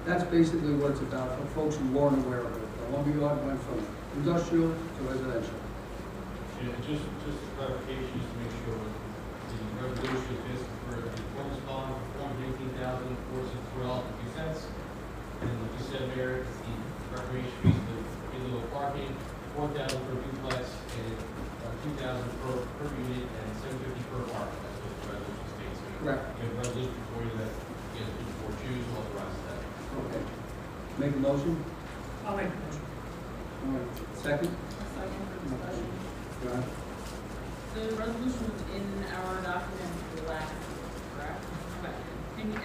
that's basically what it's about for folks who weren't aware of it. The lumberyard went from industrial to residential. Yeah, just a clarification, just to make sure, the resolution is for the performance bond for $418,464.02. And like you said, Mayor, it's the recreation fees, the illegal parking, $4,000 per duplex, and $2,000 per unit, and $750 per apartment. That's what the resolution states. Correct. You have a resolution for you that, before choose, authorize that. Okay. Make a motion? I'll make the motion. All right. Second? Second for discussion. Go ahead. The resolution was in our document last, correct? Okay. And the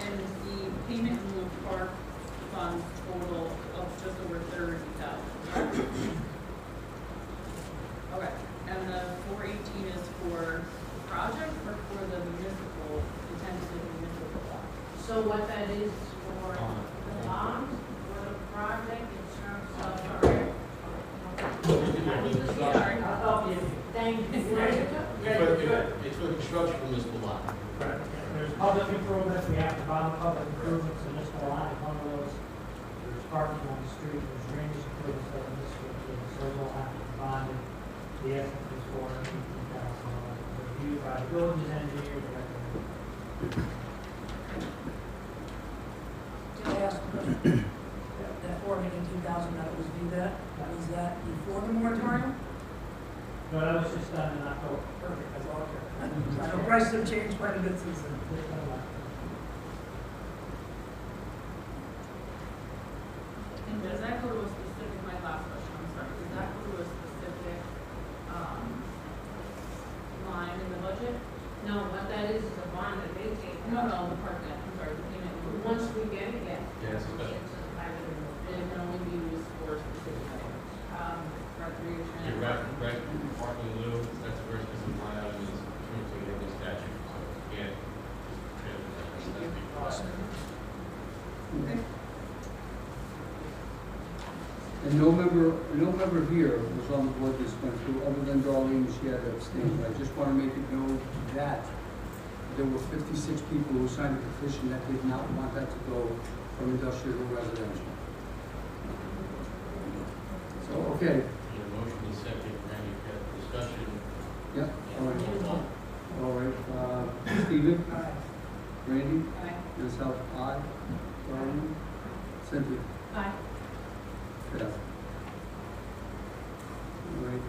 payment in lieu of park funds total of just over 30,000, correct? Okay, and the 418 is for the project or for the municipal, the tentative municipal bond? So what that is for the bond, for the project in terms of. Sorry. I'll help you. Thank you. It's for the construction of municipal lot. There's public improvements, we have to bond public improvements, and this one of those, there's parking on the street, there's drainage improvements that are missing, so we'll have to bond it. The estimate is $418,000, reviewed by the buildings engineer, director. Can I ask a question? That $418,000 that was due was that before the moratorium? No, that was just done in October. Perfect, that's all I care. The prices have changed quite a bit since then. And does that go to a specific, my last question, I'm sorry, does that go to a specific, line in the budget? No, what that is a bond that they take. No, the park net, I'm sorry, the payment. Once we get it, yes. Yeah, it's a special. And it can only be used for specific items, recreation. Your parking in lieu, that's a very specific line item, is between the local statute, so you can't just transfer that. Okay. And no member here was on the board this went through, other than Darlene, she had to abstain. But I just want to make it known that there were 56 people who signed a petition that did not want that to go from industrial to residential. So, okay. Your motion is second, Randy, discussion. Yep, all right. Stephen? Aye. Randy? Aye. Yourself, aye. Darlene? Cynthia? Aye. Yeah. All right,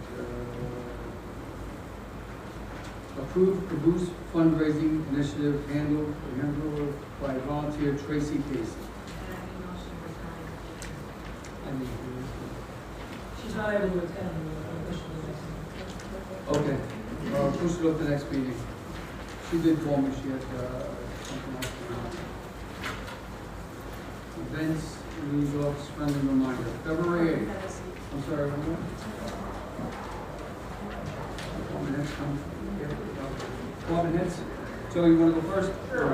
approve the Boost fundraising initiative handled by volunteer Tracy Casey. And I need motion for signing. She's not able to attend the official next meeting. Okay, push it up to the next meeting. She did call me, she had something else going on. Events, news office, friendly reminder, February 8th. I'm sorry, what? Department heads come. Department heads. Joe, you want to go first? Sure.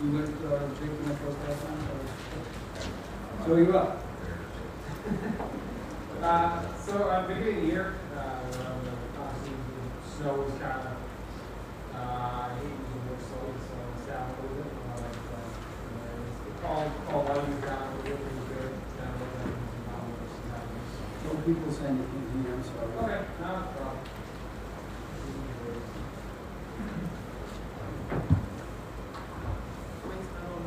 You went, taking that first last time? Joe, you're up. So, beginning of the year, obviously, the snow was kind of, heat was more slow, so it's down a little bit. All volume down a little bit, was good. Down a little bit, No people saying you can't hear, I'm sorry. okay, no problem. Points total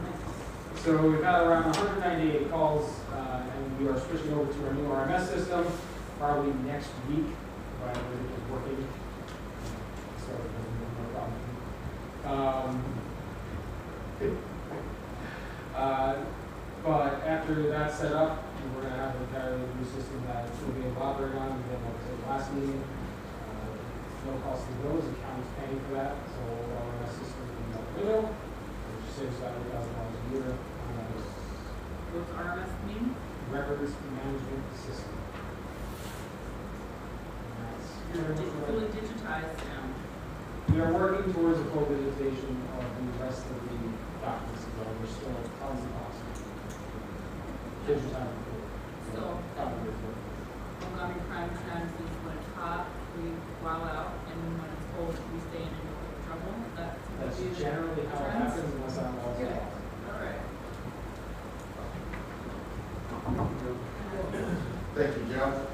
So we've had around 198 calls, and we are switching over to our new RMS system probably next week, if everything is working. So, no problem. But after that's set up, we're going to have an entirely new system that we'll be able to operate on. Again, like I said last meeting, no cost to the bills, the county's paying for that, so our RMS system will be out the window, which saves about $8,000 a year. What's RMS mean? Records management system. Fully digitized now. We are working towards a full digitization of the rest of the documents as well. There's still tons of boxes. Digitizing. So, Montgomery crime trends is when it's hot, we wow out, and when it's cold, we stay in and get in trouble. That's generally how it happens unless I'm all Good. All right. Thank you, Joe.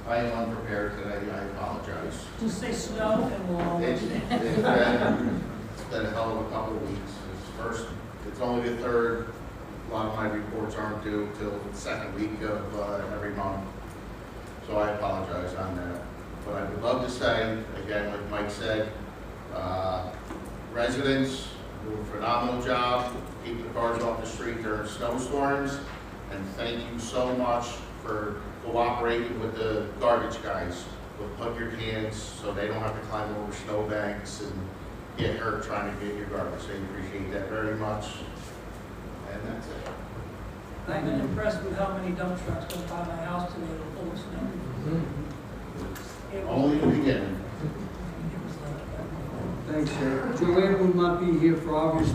I am unprepared today, I apologize. Just say snow and we'll all. It's been a hell of a couple of weeks. It's only the third. A lot of my reports aren't due till the second week of every month. So I apologize on that. But I would love to say, again, like Mike said, residents do a phenomenal job keeping the cars off the street during snowstorms. And thank you so much for cooperating with the garbage guys. With put your hands so they don't have to climb over snowbanks and get hurt trying to get your garbage. They appreciate that very much. And that's it. I've been impressed with how many dump trucks go by my house today with full of snow. It was- Only the beginning. it was, Thanks, Sherry. Joanne will not be here for obvious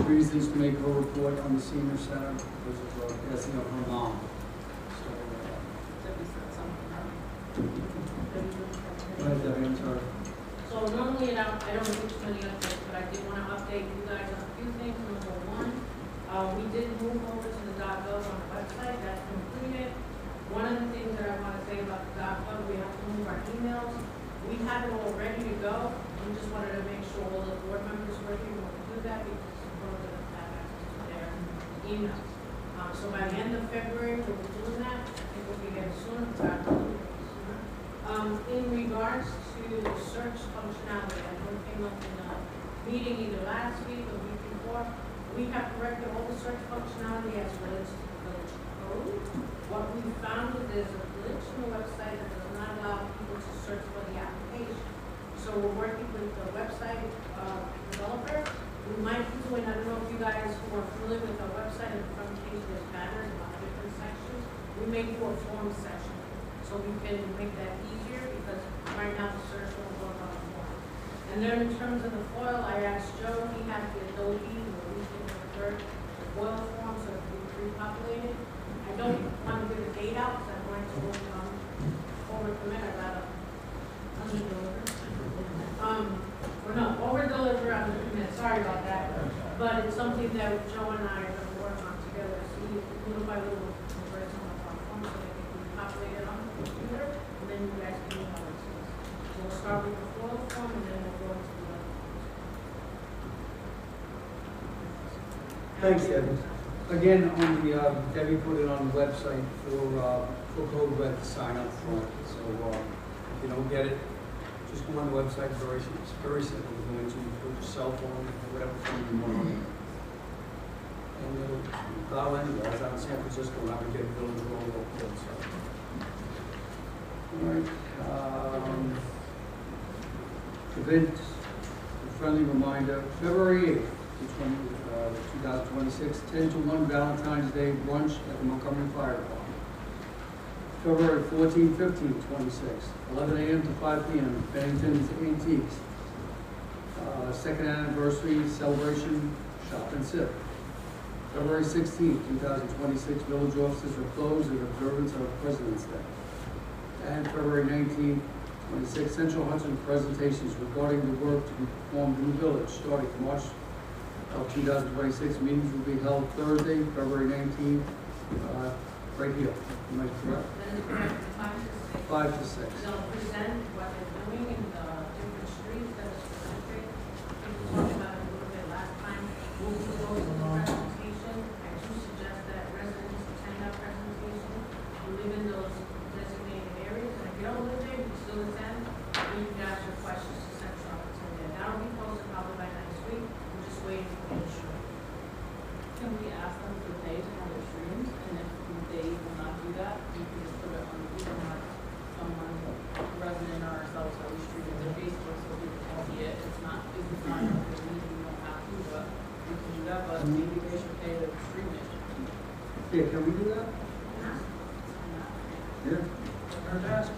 reasons to make her report on the senior center because of passing of her mom. So, Debbie said something, right? go ahead, Debbie, I'm sorry. So normally I don't do too many updates, but I did want to update you guys on a few things. Number one, we did move over to the .gov on the website. That's completed. One of the things that I want to say about the .gov, we have to move our emails. We had it all ready to go. We just wanted to make sure all the board members were able to do that because we're going to have access to their emails. So by the end of February, we'll be doing that. I think we'll be getting sooner. In regards to the search functionality, I know it came up in a meeting either last week or the week before. We have corrected all the search functionality as relates to the village code. What we found is there's a glitch in the website that does not allow people to search for the application. So we're working with the website developer. We might be doing, I don't know if you guys who are familiar with our website, in the front page there's banners about different sections. We may do a form section so we can make that easier because right now the search will go on the form. And then in terms of the foil, I asked Joe, he had the Adobe where we can convert the foil form so it can be pre-populated. I don't want to give a date out because I'm going to overcommit. I got under-deliver. Or no, over-deliver, under-commit. Sorry about that. But it's something that Joe and I are going to work on together. See, little by little, convert some of our forms so they can be populated on the computer, and then you guys can move on to this. So we'll start with the foil form, and then we'll go into the other forms. Thanks, Debbie. Again, on the, Debbie put it on the website for Code Red to sign up for it. So if you don't get it, just go on the website. It's very simple. You go into your cell phone, whatever phone you want. And it'll dial in. I was out in San Francisco and I would get billed with all the bills. All right. Event, a friendly reminder, February 8th, 2026, 10 to 1 Valentine's Day brunch at the Montgomery Fire Department. February 14, 15, 26, 11 a.m. to 5 p.m. Bennington's Antiques. Second anniversary celebration, shop and sip. February 16, 2026, village offices are closed in observance of President's Day. And February 19, 26, Central Hudson presentations regarding the work to be performed in the village starting March of 2026. Meetings will be held Thursday, February 19th, right here. Am I correct? That is correct, 5 to 6. 5 to 6. They'll present what they're doing in the different streets that is presented. We talked about it a little bit last time. We'll do those in the Yeah, can we do that? Yeah? Hard to ask.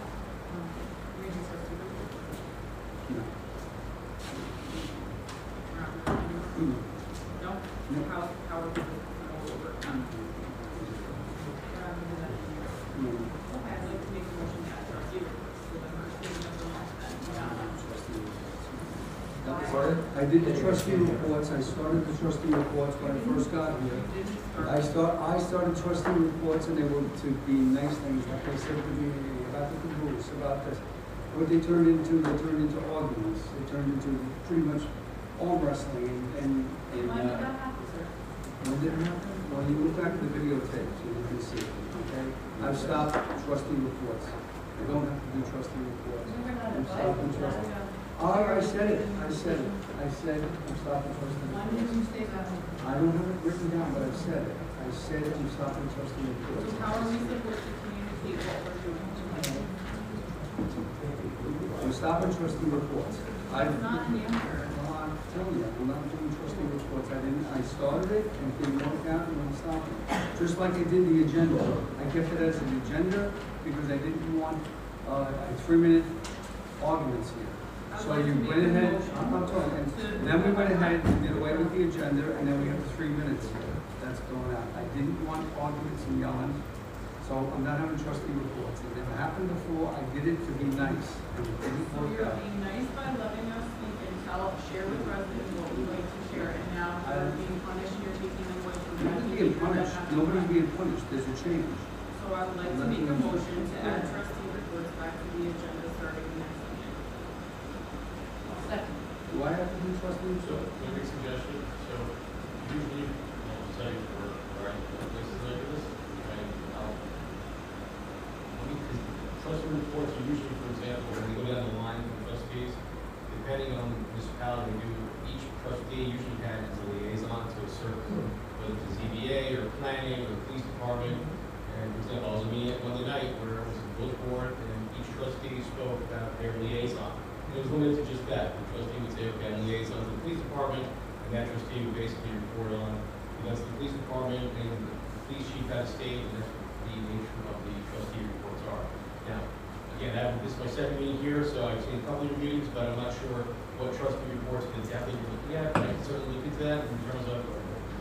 No. No? How would you go over? No. Okay, I'd like to make a motion to add trustee reports for the first reading of the law then. I did the trustee reports, I started the trustee reports when I first got here. I started trustee reports and they were to be nice things, like they said to me, about the rules, about this. What they turned into arguments, they turned into pretty much arm wrestling and. Why did that happen, sir? When did it happen? Well, you look back at the videotape, so you can see, okay? I've stopped trustee reports. I don't have to do trustee reports. I'm stopping trustee. I said it, I'm stopping trustee Why did reports. you say that? I don't have it written down, but I've said it. I said I'm stopping trustee reports. So how are we supposed to communicate what we're doing tonight? I'm stopping trustee reports. It's not an answer. Well, I'm telling you, I'm not doing trustee reports. I started it and it didn't work out and I'm stopping. Just like I did the agenda. I kept it as an agenda because I didn't want, 3-minute arguments here. So you went ahead, I'm not talking, and then we went ahead and did away with the agenda and then we have the 3 minutes here. That's going out. I didn't want arguments and yelling. So I'm not having trustee reports. It never happened before. I did it to be nice and it didn't So work you're out. being nice by letting us speak and share with residents what we like to share, and now you're being punished, you're taking them away from Nobody's being punished. Nobody's being punished. There's a change. So I would like to make a motion to add trustee reports back to the agenda starting next meeting. Second. Do I have to do trustee So, reports? can I make a suggestion? So, usually, I'll tell you for, places like this, right, trustee reports are usually, for example, when we go down the line for trustees, depending on the municipality, each trustee usually has a liaison to a certain, whether it's ZBA or planning or the police department. And for example, I was meeting Monday night where it was a village board and each trustee spoke about their liaison. And it was limited to just that. The trustee would say, okay, I'm liaison to the police department, and that trustee would basically report on events of the police department, and the police chief had a state, and that's what the nature of the trustee reports are. Now, again, this is my second meeting here, so I've seen a couple of your meetings, but I'm not sure what trustee reports we're definitely looking at. But I can certainly look into that in terms of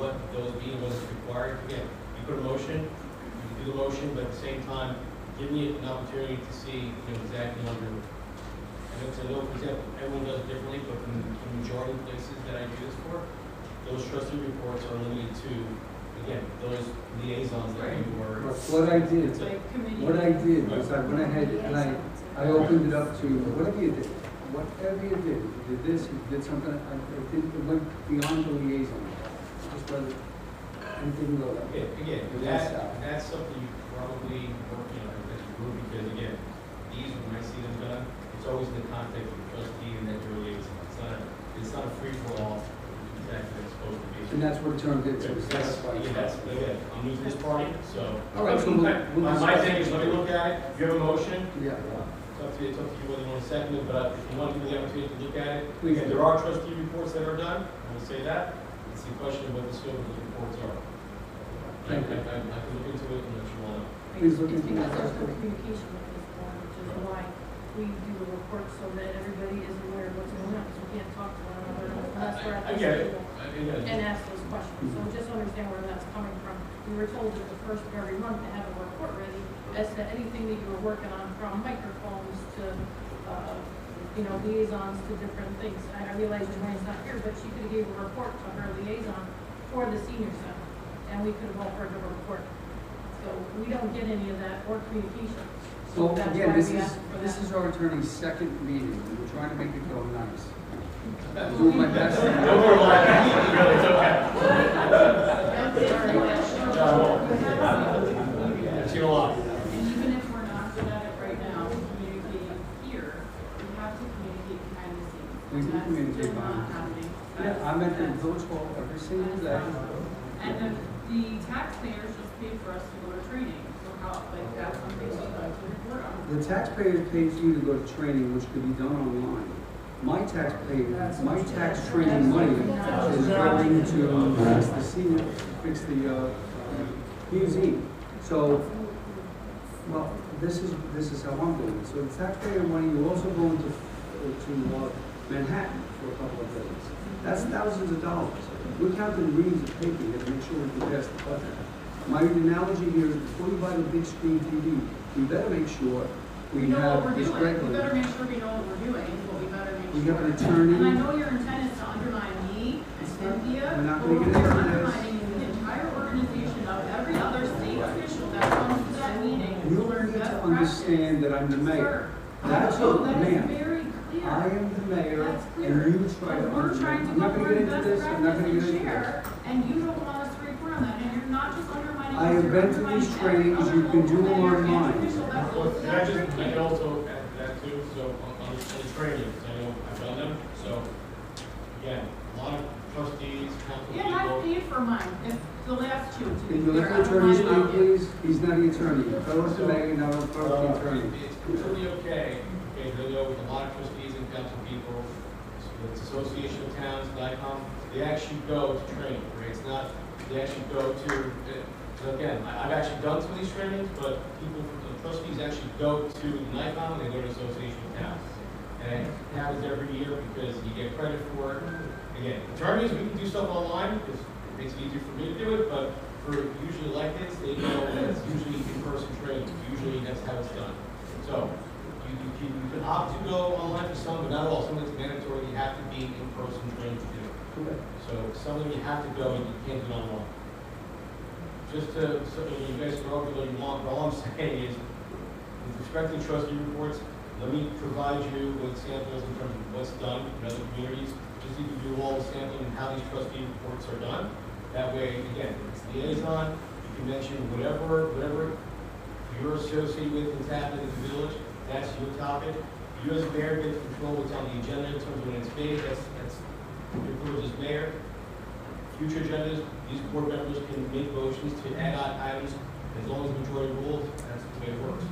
what those being, what is required. Again, you put a motion, you can do the motion, but at the same time, give me an opportunity to see, exactly what you're. And I know, for example, everyone does it differently, but in the majority of places that I do this for, those trustee reports are limited to, again, those liaisons that you were. What I did, Like committee. what I did was I went ahead and I opened it up to whatever you did. Whatever you did this, you did something, it went beyond the liaison. Just let it, anything go there. Again, that's something you probably work, as a group, because again, these, when I see them done, it's always in the context of the trustee and that your liaison. It's not a free-for-all, exactly what it's supposed to be. And that's what it turned into. Again, I'm new to this party, so. All right, so My thing is, let me look at it, if you have a motion, Yeah. it's up to you whether you want to second it, but if you want to give me the opportunity to look at it. Please Again, do. there are trustee reports that are done, I will say that. It's the question of what the scope of the reports are. Thank you. I can look into it and let you all know. Please look It's into because that. there's no communication with this board, which is why we do a report so that everybody is aware of what's going on, because we can't talk to one another unless we're at I this get it. table I get it. and ask those questions. So just understand where that's coming from. We were told at the first of every month to have a report ready as to anything that you were working on, from microphones to, liaisons to different things. I realize Joanne's not here, but she could have gave a report to her liaison for the senior center, and we could have all heard her report. So we don't get any of that or communication. So That's again, why this we is, asked for this that. is our attorney's second meeting, and we're trying to make it go nice. I'm doing my best. No more laughing, really, it's okay. I've seen a lot. And even if we're not good at it right now, communicating here, we have to communicate behind the scenes. We do That's communicate still not behind the scenes. happening. Yeah, I'm at the village hall every single day. And then the taxpayers just paid for us to go to training, so how, that's something we'd like to report on. The taxpayers paid you to go to training, which could be done online. My tax training money is going to fix the senior, fix the museum. So, well, this is how I'm doing it. So the taxpayer money, you also go into Manhattan for a couple of days. That's thousands of dollars. We're counting reams of paper here to make sure we can pass the budget. My analogy here is before you buy the big screen TV, we better make sure we know have what we're this doing. regular. We better make sure we know what we're doing, but we better make sure. We have an attorney. And I know your intent is to undermine me and Cynthia, We're not but gonna get we're into this. undermining the entire organization of every other state official that comes to that meeting. You to learn need best to understand that I'm the mayor. That's Sir, what, that is ma'am. very clear. I am the mayor, That's and clear. you try to. But we're trying to I'm not go gonna get for into best this, I'm not practice gonna get and into this. share, and you don't want us to report on that, and you're not just undermining us, I have you're been to undermining these every trainings, other you can do local them mayor and online. official that Well, goes to can I that just, I training. can also add to that too, so on the training, 'cause I know I've done them, so, again, a lot of trustees, council Yeah, and I people. paid for mine, if the last two, to be Can you clear. let I the don't attorney mind speak, it. please? He's not the attorney. Tell us the mayor, now I'll tell the attorney. It's completely okay, I know with a lot of trustees and council people, it's Association of Towns, NICOM, they actually go to training, right? It's not, they actually go to, so again, I've actually done some of these trainings, but people, the trustees actually go to NICOM, and they go to Association of Towns. And it happens every year because you get credit for it. Again, attorneys, we can do stuff online, because it makes it easier for me to do it, but for usually electeds, they know that it's usually in-person training, usually that's how it's done. So, you can opt to go online for some, but not all. Some of it's mandatory, you have to be in-person trained to do it. So some of them you have to go, and you can't do it online. Just to, so you guys can argue what you want, but all I'm saying is, with respect to trustee reports, let me provide you with samples in terms of what's done in other communities, just so you can do all the sampling and how these trustee reports are done. That way, again, it's liaison, you can mention whatever you're associated with and happening in the village, that's your topic. You as mayor get to control what's on the agenda in terms of when it's made, that's your privilege as mayor. Future agendas, these board members can make motions to add on items, as long as majority rules, that's the way it works.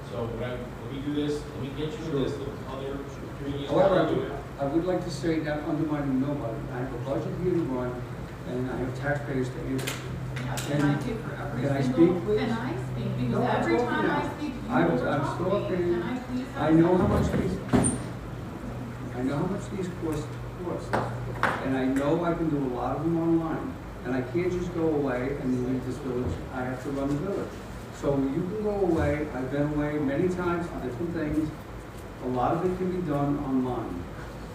So when we do this, let me get you a list of other communities. However, that do it. I would like to say that undermining nobody. I have a budget here to run, and I have taxpayers to answer. Can I do for every Can I single, speak, please? can I speak? No, Because I'm every talking time now. I speak, you I'm overtalk still me. up there. Can I please have I a know how second? much these cost, and I know I can do a lot of them online. And I can't just go away and leave this village, I have to run the village. So you can go away, I've been away many times for different things. A lot of it can be done online.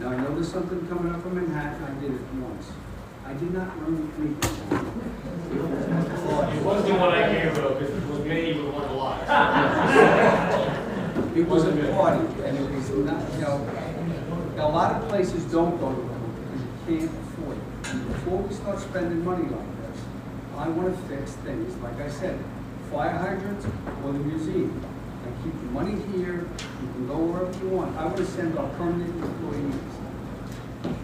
Now, I know there's something coming up from Manhattan, I did it once. I did not learn anything. It wasn't the one I gave though, because it was me who learned a lot. It was a party, and it was not, a lot of places don't go to them because you can't afford it. And before we start spending money like this, I want to fix things, like I said, fire hydrants or the museum. And keep the money here, you can go wherever you want. I want to send our permanent employees.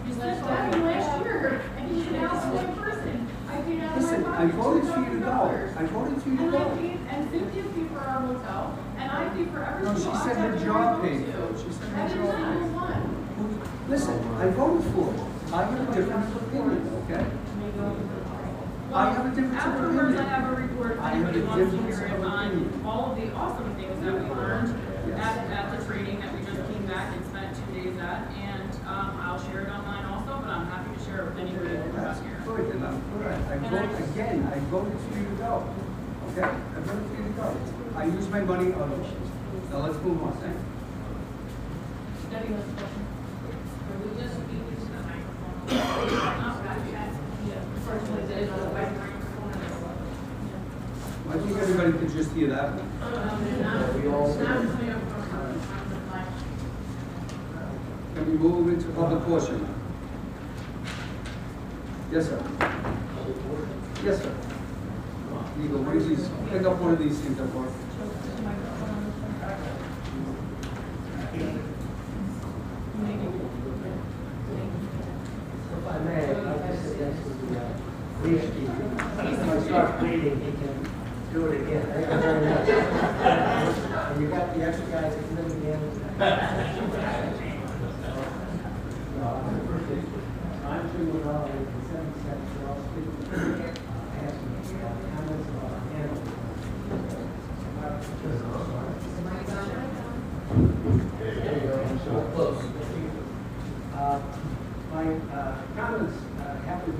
You said that last year, and you now the same person. I paid out of Listen, my I pocket voted for you to go. $2,000. I voted for you to And I go. paid, and Cynthia paid for our hotel, and I paid for every No, single she said her octave job we paid went for it. to. She said her Every job single paid. one. Listen, I voted for it. I have a different opinion, okay? I have a difference of Afterwards, opinion. I have a report, if I have a anybody wants to difference hear it, of on opinion. all of the awesome things that we learned Yes. at the training that we just came back and spent 2 days at, and, I'll share it online also, but I'm happy to share it with anybody who's That's out here. good, and I'm good. I vote, again, I voted for you to go, okay? I voted for you to go. I use my money otherwise. Now, let's move on, thank you. Debbie has a question. Can we just speak into the microphone? Not back yet. First one is on the white microphone. I think everybody could just hear that one. Not clear from the mic. Can we move into public portion now? Yes, sir. Yes, sir. Eagle, please pick up one of these things up, Mark. If I may, I'd like to suggest to the police chief, if I start bleeding, he can do it again. Thank you very much. And you got the extra guys that live again. I'm sure you know, in 7 seconds, I'll speak, ask you comments about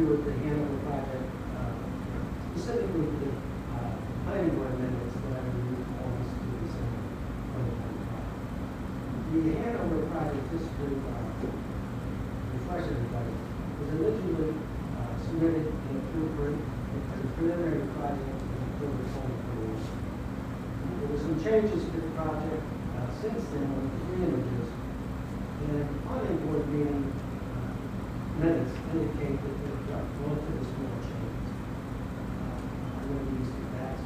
with the Hanover project, specifically the planning board amendments that I reviewed almost to December 2025. The Hanover project, just to refresh everybody, was originally submitted in a preliminary project in October 2021. There were some changes to the project since then with the three images, and the planning board meeting minutes indicate that there are relatively small changes. I'm going to use the facts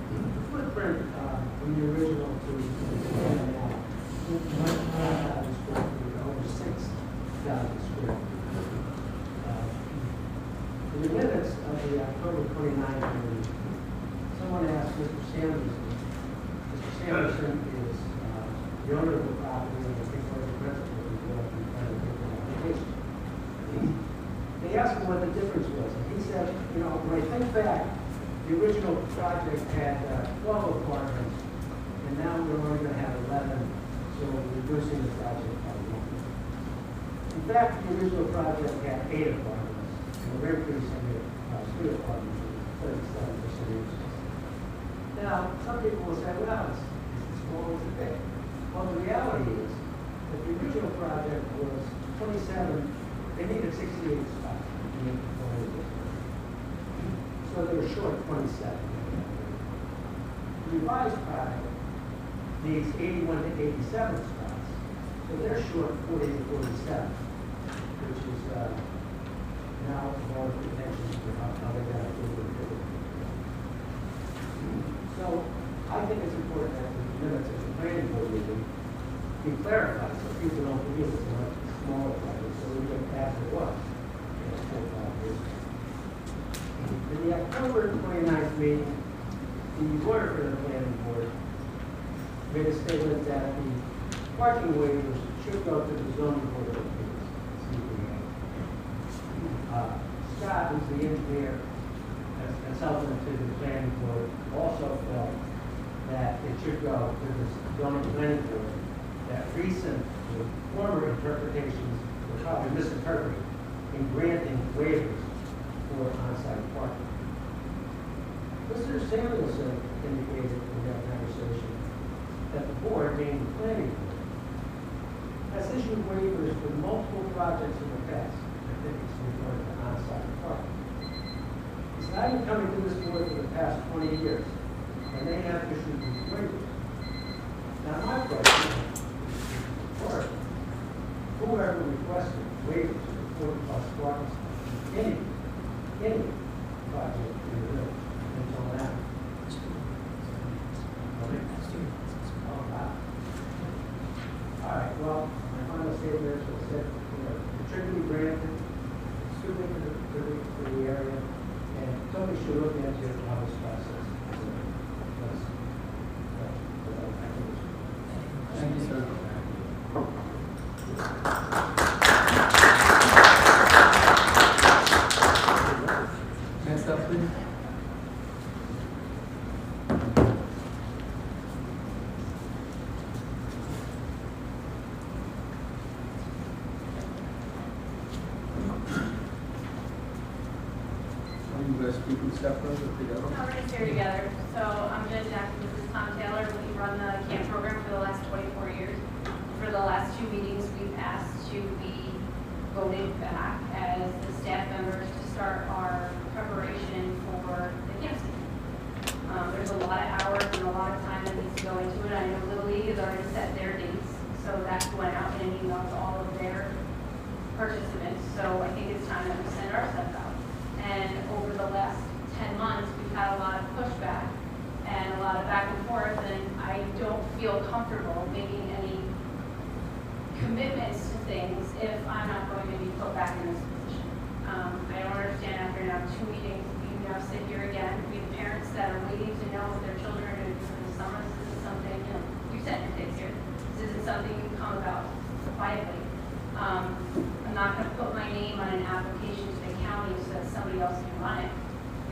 and the footprint from the original to now, 1,000 square feet, over 6,000 square feet. In the minutes of the October 29th meeting, someone asked Mr. Sanderson. Mr. Sanderson is the owner of the property and I think one of the principals involved in trying to get the application. They asked him what the difference was, and he said, you know, when I think back, the original project had 12 apartments, and now we're only going to have 11, so we're reducing the project by 1. In fact, the original project had 8 apartments, and we're increasing it by 3 apartments, 37% increase. Now, some people will say, well, it's small, it's big. Well, the reality is that the original project was 27, they needed 68 spots. So they were short 27. The revised product needs 81 to 87 spots. So they're short 40 to 47, which is now more attention to how they got it. So I think it's important that the minutes of the planning board meeting be clarified so people don't believe it's a much smaller project, so we get past it was. In the October 29th meeting, the order for the planning board made a statement that the parking waivers should go to the zoning board of appeals. Scott, who's the engineer as consultant to the planning board, also felt that it should go to the zoning planning board, that recent former interpretations were probably misinterpreted in granting waivers for on-site parking. Mr. Samuelson indicated in that conversation that the board, being the planning board, has issued waivers for multiple projects in the past. I think it's referring to on-site parking. He said, I've been coming to this board for the past 20 years, and they have issued these waivers. Now, my question is, or whoever requested waivers for 40+ parking spots, any project in the village until now. Oh, wow. All right, well, my final statement is what said, it should be granted, it's too big for the area, and somebody should look into how this process is. Thank you, sir. Next up, please. You guys speaking separately or together? No, we're going to stay together. So I'm Jen Jackson, this is Tom Taylor. We run the camp program for the last 24 years. For the last 2 meetings, we've asked to be voted back as the staff members to start our preparation for the camp season. There's a lot of hours and a lot of time that needs to go into it. I know Little League has already set their dates, so that went out in an email to all of their participants. So I think it's time that we send our stuff out. And over the last 10 months, we've had a lot of pushback and a lot of back and forth, and I don't feel comfortable making any commitments to things if I'm not going to be put back in this position. I don't understand after now 2 meetings, we now sit here again. We have parents that are waiting to know what their children are going to do for the summer. This isn't something, you know, you sent your kids here. This isn't something you come about quietly. I'm not going to put my name on an application to the county so that somebody else can run it,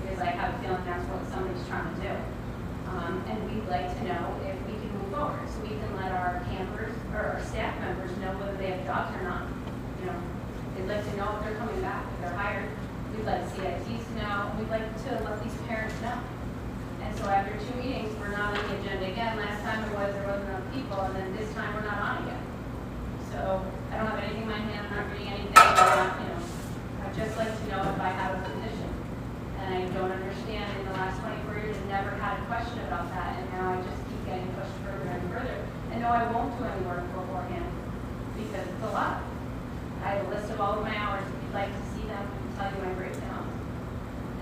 because I have a feeling that's what somebody's trying to do. And we'd like to know if we can move forward, so we can let our campers or our staff members know whether they have jobs or not. You know, They'd like to know if they're coming back, if they're hired. We'd like CITs to know, we'd like to let these parents know. And so after 2 meetings, we're not on the agenda again. Last time there wasn't enough people, and then this time we're not on again. So I don't have anything in my hand, I'm not reading anything, I'd just like to know if I have a position. And I don't understand, in the last 24 years, I've never had a question about that, and now I just keep getting pushed further and further. And no, I won't do any work beforehand, because it's a lot. I have a list of all of my hours, if you'd like to see them, I can tell you my breakdown.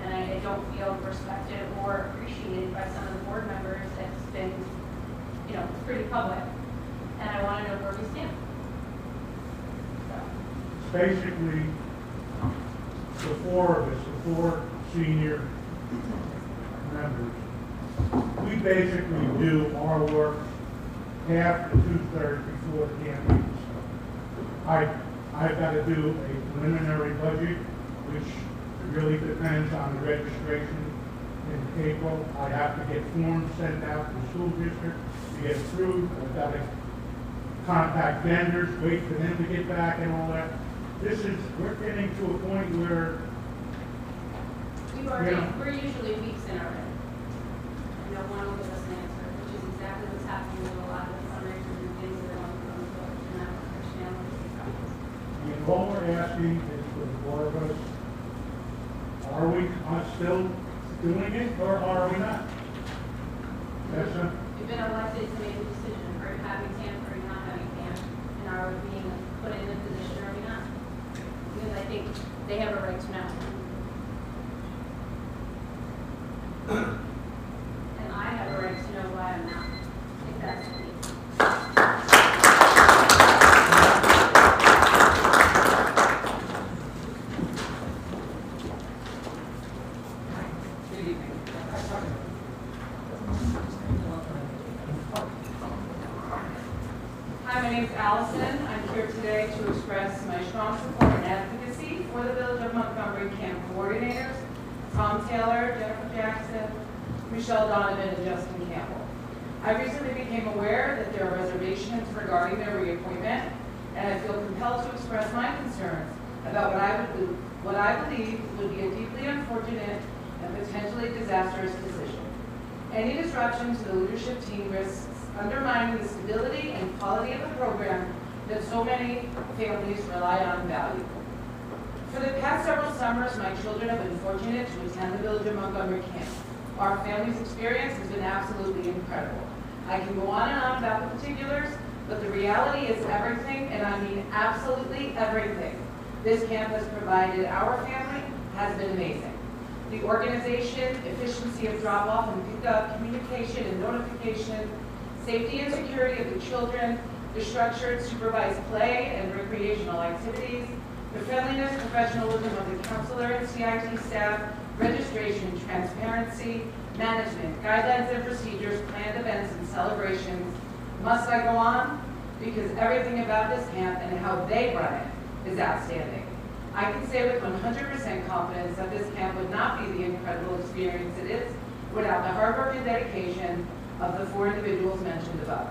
And I don't feel respected or appreciated by some of the board members. It's been, pretty public. And I want to know where we stand. Basically, the four of us, the four senior members, we basically do our work half to 2/3 before the camp meetings. I've got to do a preliminary budget, which really depends on the registration in April. I have to get forms sent out to the school district to get approved. I've got to contact vendors, wait for them to get back and all that. We're getting to a point where, We're usually weeks in already. And no one will give us an answer, which is exactly what's happening with a lot of the fundraisers and things that are on the book, and I don't understand what this is. all we're asking is for the four of us, are we still doing it or are we not? That's a, You've been elected to make a decision for having camp or not having camp, and are we being put in a position or are we not? Because I think they have a right to know. And I have a right to know why I'm not, if that's what it is. Good evening. Hi, my name is Allison. I'm here today to express my strong support and advocacy for the Village of Montgomery camp coordinators, Tom Taylor, Jennifer Jackson, Michelle Donovan, and Justin Campbell. I recently became aware that there are reservations regarding their reappointment, and I feel compelled to express my concerns about what I believe would be a deeply unfortunate and potentially disastrous decision. Any disruption to the leadership team risks undermining the stability and quality of the program that so many families rely on and value. For the past several summers, my children have been fortunate to attend the Village of Montgomery camp. Our family's experience has been absolutely incredible. I can go on and on about the particulars, but the reality is everything, and I mean absolutely everything, this camp has provided our family has been amazing. The organization, efficiency of drop-off and pick-up, communication and notification, safety and security of the children, the structured supervised play and recreational activities, the friendliness, professionalism of the counselor and CIT staff, registration, transparency, management, guidelines and procedures, planned events and celebrations. Must I go on? Because everything about this camp and how they run it is outstanding. I can say with 100% confidence that this camp would not be the incredible experience it is without the hard work and dedication of the four individuals mentioned above.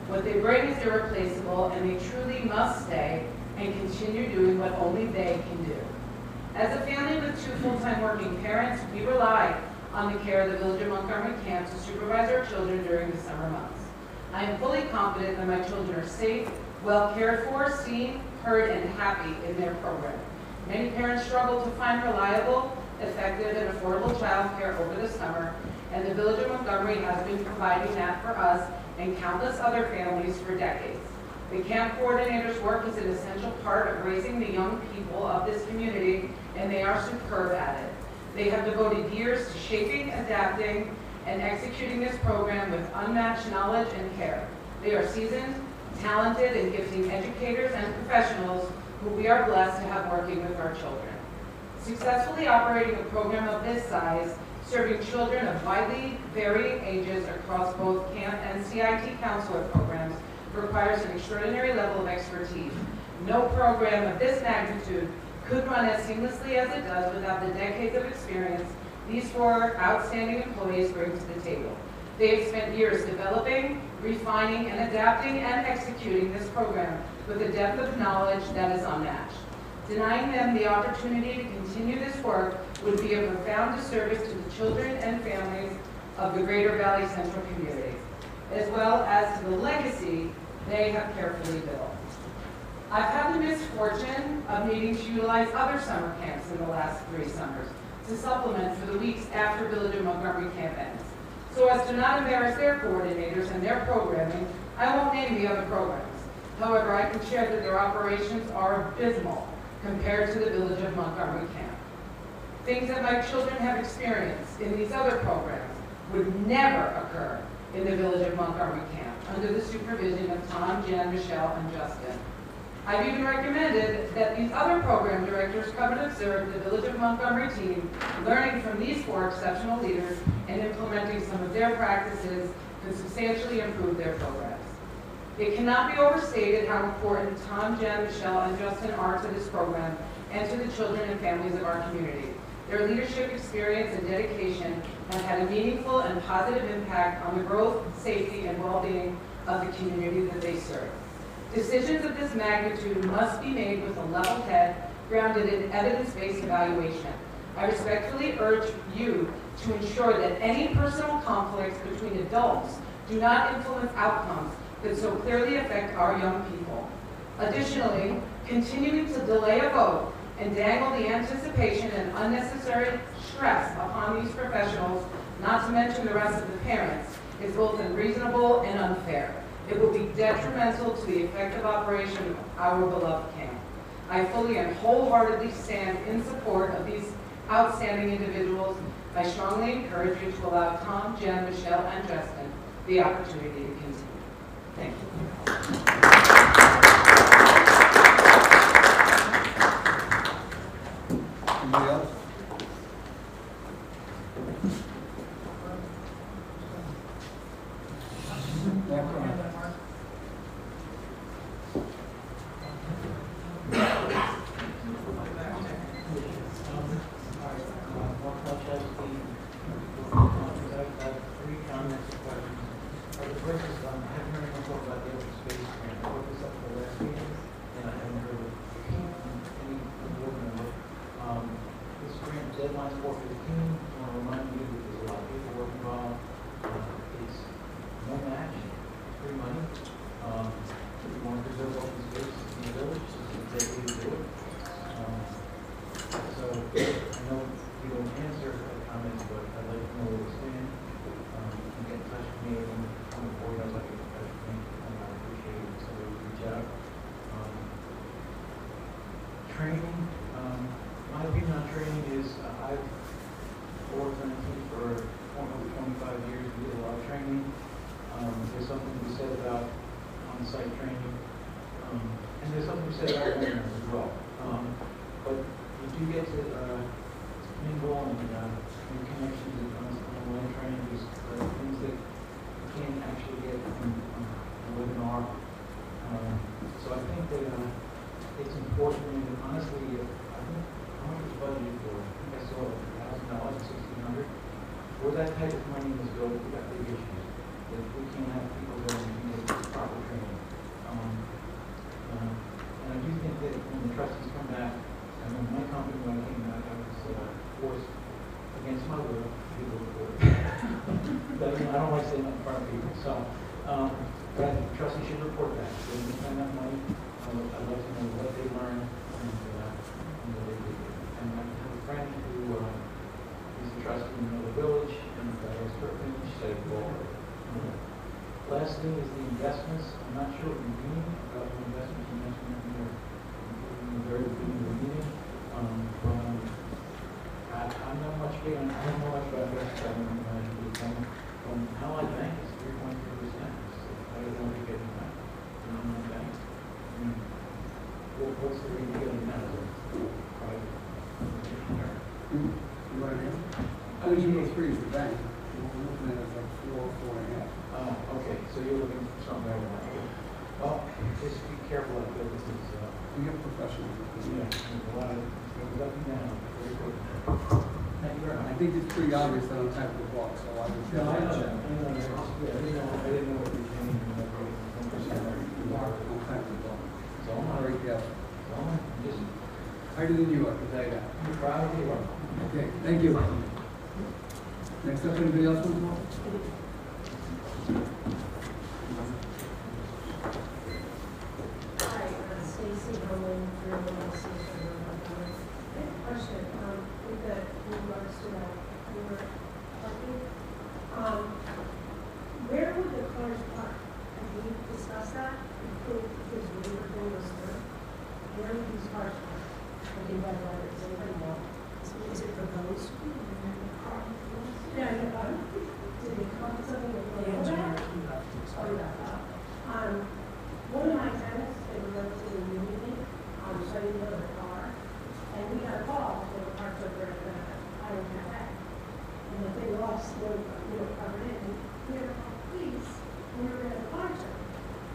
What they bring is irreplaceable, and they truly must stay and continue doing what only they can do. As a family with 2 full-time working parents, we rely on the care of the Village of Montgomery camp to supervise our children during the summer months. I am fully confident that my children are safe, well cared for, seen, heard, and happy in their program. Many parents struggle to find reliable, effective, and affordable child care over the summer, and the Village of Montgomery has been providing that for us and countless other families for decades. The camp coordinator's work is an essential part of raising the young people of this community, and they are superb at it. They have devoted years to shaping, adapting, and executing this program with unmatched knowledge and care. They are seasoned, talented, and gifting educators and professionals who we are blessed to have working with our children. Successfully operating a program of this size, serving children of widely varying ages across both camp and CIT counselor programs requires an extraordinary level of expertise. No program of this magnitude could run as seamlessly as it does without the decades of experience these 4 outstanding employees bring to the table. They have spent years developing, refining, and adapting and executing this program with a depth of knowledge that is unmatched. Denying them the opportunity to continue this work would be a profound disservice to the children and families of the Greater Valley Central community, as well as to the legacy they have carefully built. I've had the misfortune of needing to utilize other summer camps in the last 3 summers to supplement for the weeks after Village of Montgomery camp ends. So as to not embarrass their coordinators and their programming, I won't name the other programs. However, I can share that their operations are abysmal compared to the Village of Montgomery camp. Things that my children have experienced in these other programs would never occur in the Village of Montgomery camp under the supervision of Tom, Jen, Michelle, and Justin. I've even recommended that these other program directors come and observe the Village of Montgomery team, learning from these 4 exceptional leaders and implementing some of their practices to substantially improve their programs. It cannot be overstated how important Tom, Jen, Michelle, and Justin are to this program and to the children and families of our community. Their leadership experience and dedication have had a meaningful and positive impact on the growth, safety, and well-being of the community that they serve. Decisions of this magnitude must be made with a level head, grounded in evidence-based evaluation. I respectfully urge you to ensure that any personal conflicts between adults do not influence outcomes that so clearly affect our young people. Additionally, continuing to delay a vote and dangle the anticipation and unnecessary stress upon these professionals, not to mention the rest of the parents, is both unreasonable and unfair. It will be detrimental to the effective operation of our beloved camp. I fully and wholeheartedly stand in support of these outstanding individuals. I strongly encourage you to allow Tom, Jen, Michelle, and Justin the opportunity to continue. Thank you. Anybody else? Deadline's 4:15. I want to remind you that there's a lot of paperwork involved. It's no match, it's free money. If you want to preserve open space in the village, this is a great way to do it. So I know you don't answer comments, but I'd like to know where we stand. You can get in touch with me on the board. I'd like to get in touch with me, and I appreciate it. So reach out. Training. My opinion on training is I've worked on a team for over 25 years. We did a lot of training. There's something to be said about on-site training. And there's something to be said about learners as well. But you do get to mingle and make connections with online training. There's things that you can't actually get from a webinar. So I think that it's important, and honestly, how much was budgeted for? I think I saw $1,000 or $1,600. For that type of money in this building, we've got big issues. That we can't have people going and get proper training. And I do think that when the trustees come back, and when my company, when I came back, I was forced against my will to do the report. But I don't like saying that in front of people. So, but I think the trustees should report back. So when we spend that money, I'd like to know what they learned and what they did. And I have a friend who is a trustee in another village, and has her opinion, she said, well, last thing is the investments. I'm not sure what you mean about the investments you mentioned in the very beginning of the meeting. I'm not much big on, I don't know much about investment. From how I bank is 3.3%. I don't know if you're getting that. Bank. What's the rate you're getting now? I think 203 is the bank. We're looking at it like 4.5. Oh, okay. So you're looking for something better than that. Well, just be careful out there because we have professionals. Yeah, there's a lot of up and down. Very good. Thank you very much. I think it's pretty obvious that I'm typing the box, so I would. No, I know that. I didn't know what you came in. I'm typing the box. So I'm Very careful. just tighter than you, I can tell you that. You're proud of you. Okay, thank you. Next up, anybody else want to talk? Hi, Stacy Owen, Fairway Association of Montgomery. I have a question, with the, in regards to that, your parking. Where would the cars park? Have we discussed that? Because we were doing this work. Where would these cars park? Looking by the letter, does anybody know? Is it proposed? Yeah, I know. Did they come up with something that they Sorry about that. One of my tenants, they were going to the community, so I didn't know their car. And we got a call, they were parked over at the Iron Cafe. And if they lost, they were, covered in. We had a call, police, we were going to park them.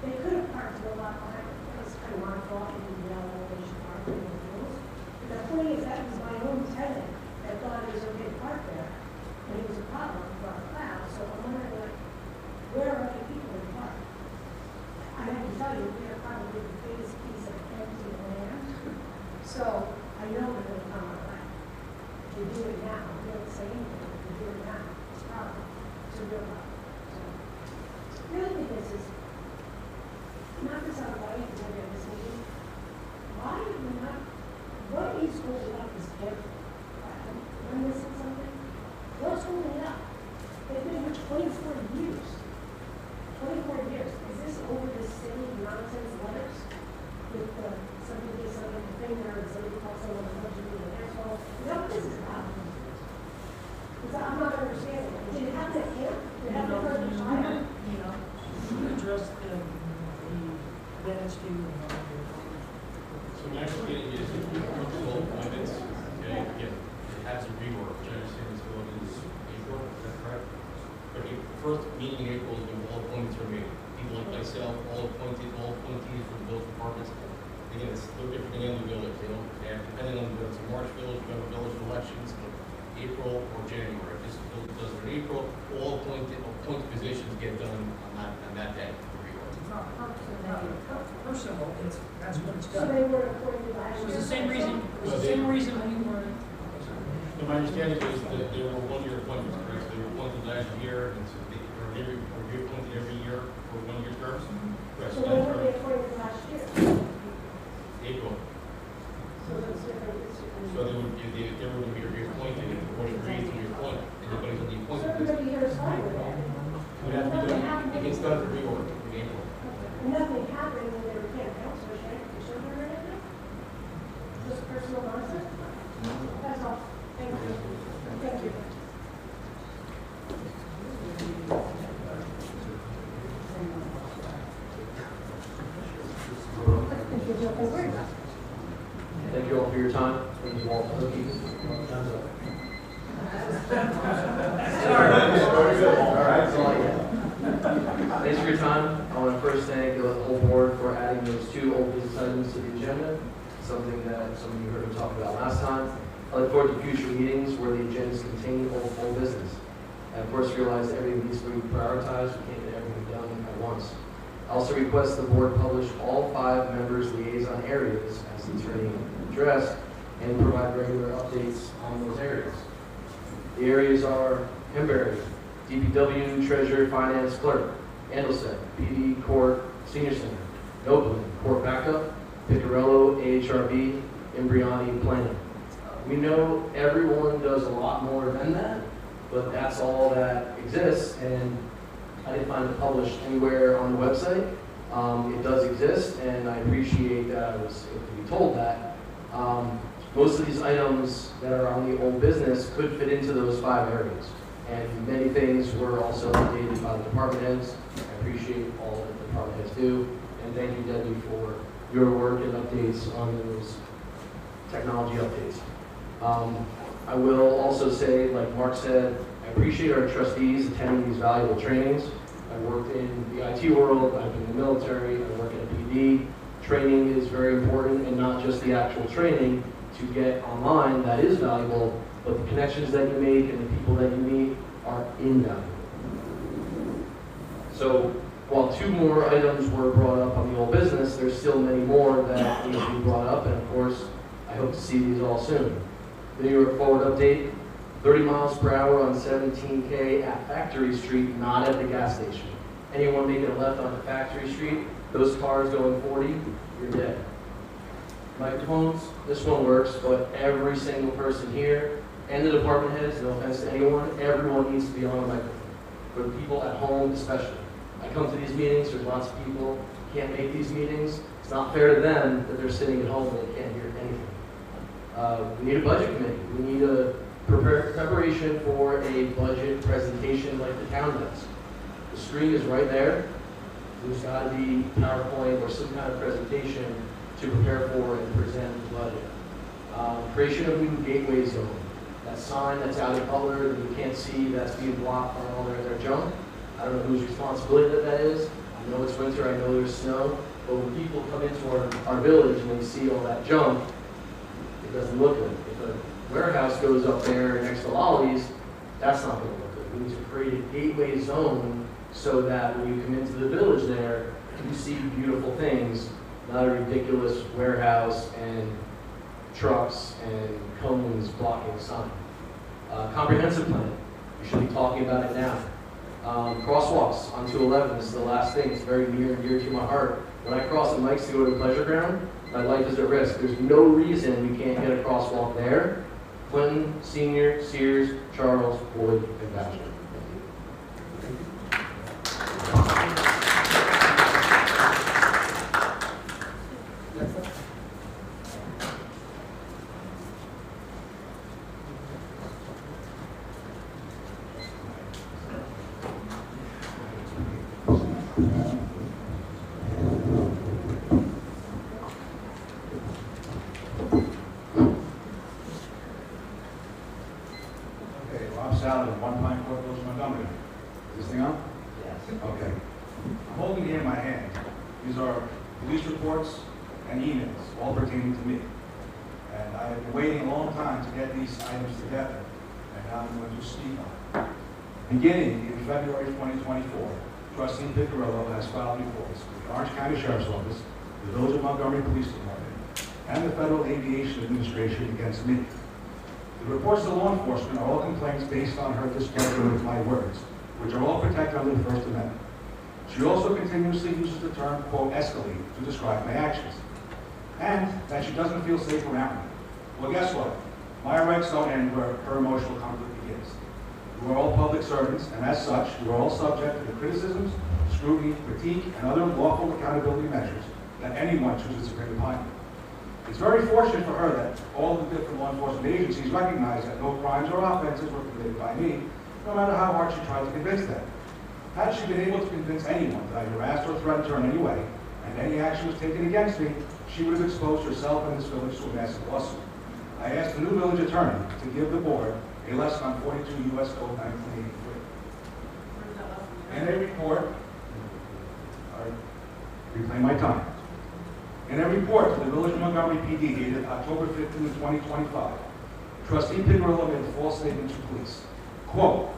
They could have parked a lot behind, it was kind of my fault, and we yelled at elevation parking and the rules. But the point is, that was my own tenant that thought it was okay to park there. And it was a problem for our crowd, so I'm wondering, like, where are the people in the park? I have to tell you, we are probably the biggest piece of empty land. So I know they're going to come our way. They do it now. We don't say anything. They do it now. It's a problem. It's a real problem. So the other thing is not this out of light because I this meeting. Why did we not? What is holding up this gift? Am I missing something? What's holding it up? They've been here 24 years. 24 years. Is this over this silly nonsense letters with somebody did something with the finger and somebody called someone a bunch of an asshole? Is that what this is about? Because I'm not understanding. Did it happen at camp? Did it happen at the child? You address the events to So next meeting is approval appointments, okay, again, it has a rework, which I understand is going is April, is that correct? But the first meeting in April is when all appointments are made. People like myself, all appointees from the village departments. Again, it's no different than any other village, and depending on whether it's a March village, you have village elections, April or January. This village does it in April, all appointed positions get done on that day. personal, that's what it's So done. they were appointed last It year? was the same reason, we were. So my understanding is that there were one-year appointments, correct? So they were appointed last year, and so they are reappointed every year for one-year terms? Correct. So when were they appointed last year? April. So it's different. So they would be reappointed, and the board agrees to reappoint, and everybody's on the So appointment list. everybody here is fine with that? Would have to be done, it gets done for reorg in April. Nothing happened when they were camp counselors, right? You showed them anything? Just personal nonsense? That's all. Thank you. Thank you. Thank you all for your time. Thank you all for looking. Thanks for your time. I want to first thank the whole board for adding those two old business items to the agenda, something that some of you heard me talk about last time. I look forward to future meetings where the agendas contain old business. And of course, realize everything needs to be prioritized. We can't get everything done at once. I also request the board publish all 5 members' liaison areas as the attorney addressed and provide regular updates on those areas. The areas are Hembury, DPW, Treasurer, Finance, Clerk, Andelset, PD, Court, Senior Center, Oakland, Court Backup, Piccarello, AHRB, Embriani, Planning. We know everyone does a lot more than that, but that's all that exists, and I didn't find it published anywhere on the website. It does exist, and I appreciate that I was able to be told that. Most of these items that are on the old business could fit into those 5 areas. And many things were also updated by the department heads. I appreciate all that the department heads do. And thank you, Debbie, for your work and updates on those technology updates. I will also say, like Mark said, I appreciate our trustees attending these valuable trainings. I worked in the IT world, I've been in the military, I work in a PD. Training is very important, and not just the actual training to get online, that is valuable, but the connections that you make and the people that you meet are invaluable. So while 2 more items were brought up on the old business, there's still many more that need to be brought up, and of course, I hope to see these all soon. The New York Forward update, 30 miles per hour on 17K at Factory Street, not at the gas station. Anyone making a left onto Factory Street, those cars going 40, you're dead. Microphones, this one works, but every single person here, and the department heads, no offense to anyone, everyone needs to be on a microphone. For the people at home especially. I come to these meetings, there's lots of people who can't make these meetings. It's not fair to them that they're sitting at home and they can't hear anything. We need a budget committee. We need a preparation for a budget presentation like the town does. The screen is right there. There's got to be PowerPoint or some kind of presentation to prepare for and present the budget. Creation of new gateway zone. That sign that's out of color that you can't see, that's being blocked by all their junk. I don't know whose responsibility that is. I know it's winter, I know there's snow, but when people come into our village and they see all that junk, it doesn't look good. If a warehouse goes up there next to Ollie's, that's not going to look good. We need to create a gateway zone so that when you come into the village there, you see beautiful things, not a ridiculous warehouse and trucks and cones blocking the sign. Comprehensive plan, we should be talking about it now. Crosswalks on 211, this is the last thing, it's very near and dear to my heart. When I cross at Mike's to go to the pleasure ground, my life is at risk. There's no reason we can't get a crosswalk there. Clinton, Senior, Sears, Charles, Boyd, and Baxter. Montgomery. Is this thing on? Yes. Okay. I'm holding here in my hand. These are police reports and emails, all pertaining to me. And I have been waiting a long time to get these items together, and now I'm going to speak on it. Beginning in February 2024, Trustee Piccirillo has filed reports with the Orange County Sheriff's Office, the Village of Montgomery Police Department, and the Federal Aviation Administration against me. The reports to law enforcement are all complaints based on her displeasure with my words, which are all protected under the First Amendment. She also continuously uses the term, quote, escalate to describe my actions, and that she doesn't feel safe around me. Well, guess what? My rights don't end where her emotional conflict begins. We are all public servants, and as such, we are all subject to the criticisms, scrutiny, critique, and other lawful accountability measures that anyone chooses to bring upon you. It's very fortunate for her that all the different law enforcement agencies recognize that no crimes or offenses were committed by me, no matter how hard she tried to convince them. Had she been able to convince anyone that I harassed or threatened her in any way, and any action was taken against me, she would have exposed herself and this village to a massive lawsuit. I asked the new village attorney to give the board a lesson on 42 U.S. Code 1983. In a report, reclaim my time. In a report to the Village of Montgomery PD dated October 15, 2025, Trustee Piccirillo made a false statement to police. Quote,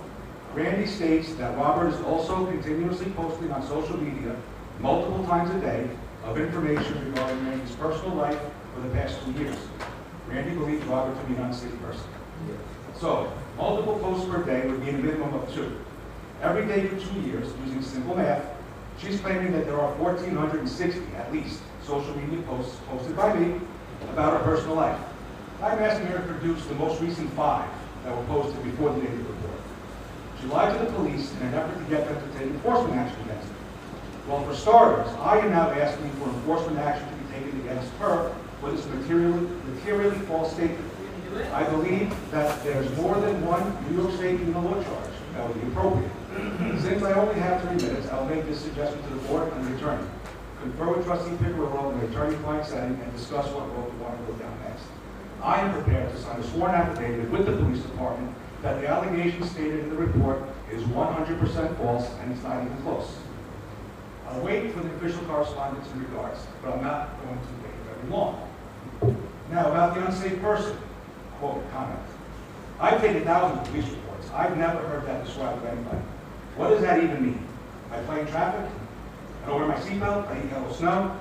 Randy states that Robert is also continuously posting on social media multiple times a day of information regarding Randy's personal life for the past 2 years. Randy believes Robert to be an unsafe person. So, multiple posts per day would be a minimum of 2. Every day for 2 years, using simple math, she's claiming that there are 1,460, at least, social media posts posted by me about her personal life. I'm asking her to produce the most recent 5 that were posted before the date of the report. She lied to the police in an effort to get them to take enforcement action against me. Well, for starters, I am now asking for enforcement action to be taken against her for this materially false statement. I believe that there's more than one New York State criminal law charge that would be appropriate. Since I only have 3 minutes, I'll make this suggestion to the board and the attorney. Confer with Trustee Piccirillo in the attorney-client setting and discuss what road we want to go down next. I am prepared to sign a sworn affidavit with the police department that the allegation stated in the report is 100% false and it's not even close. I'll wait for the official correspondence in regards, but I'm not going to wait very long. Now, about the unsafe person, quote, comment. I've taken thousands of police reports. I've never heard that described by anybody. What does that even mean? I play in traffic? I don't wear my seatbelt? I eat yellow snow?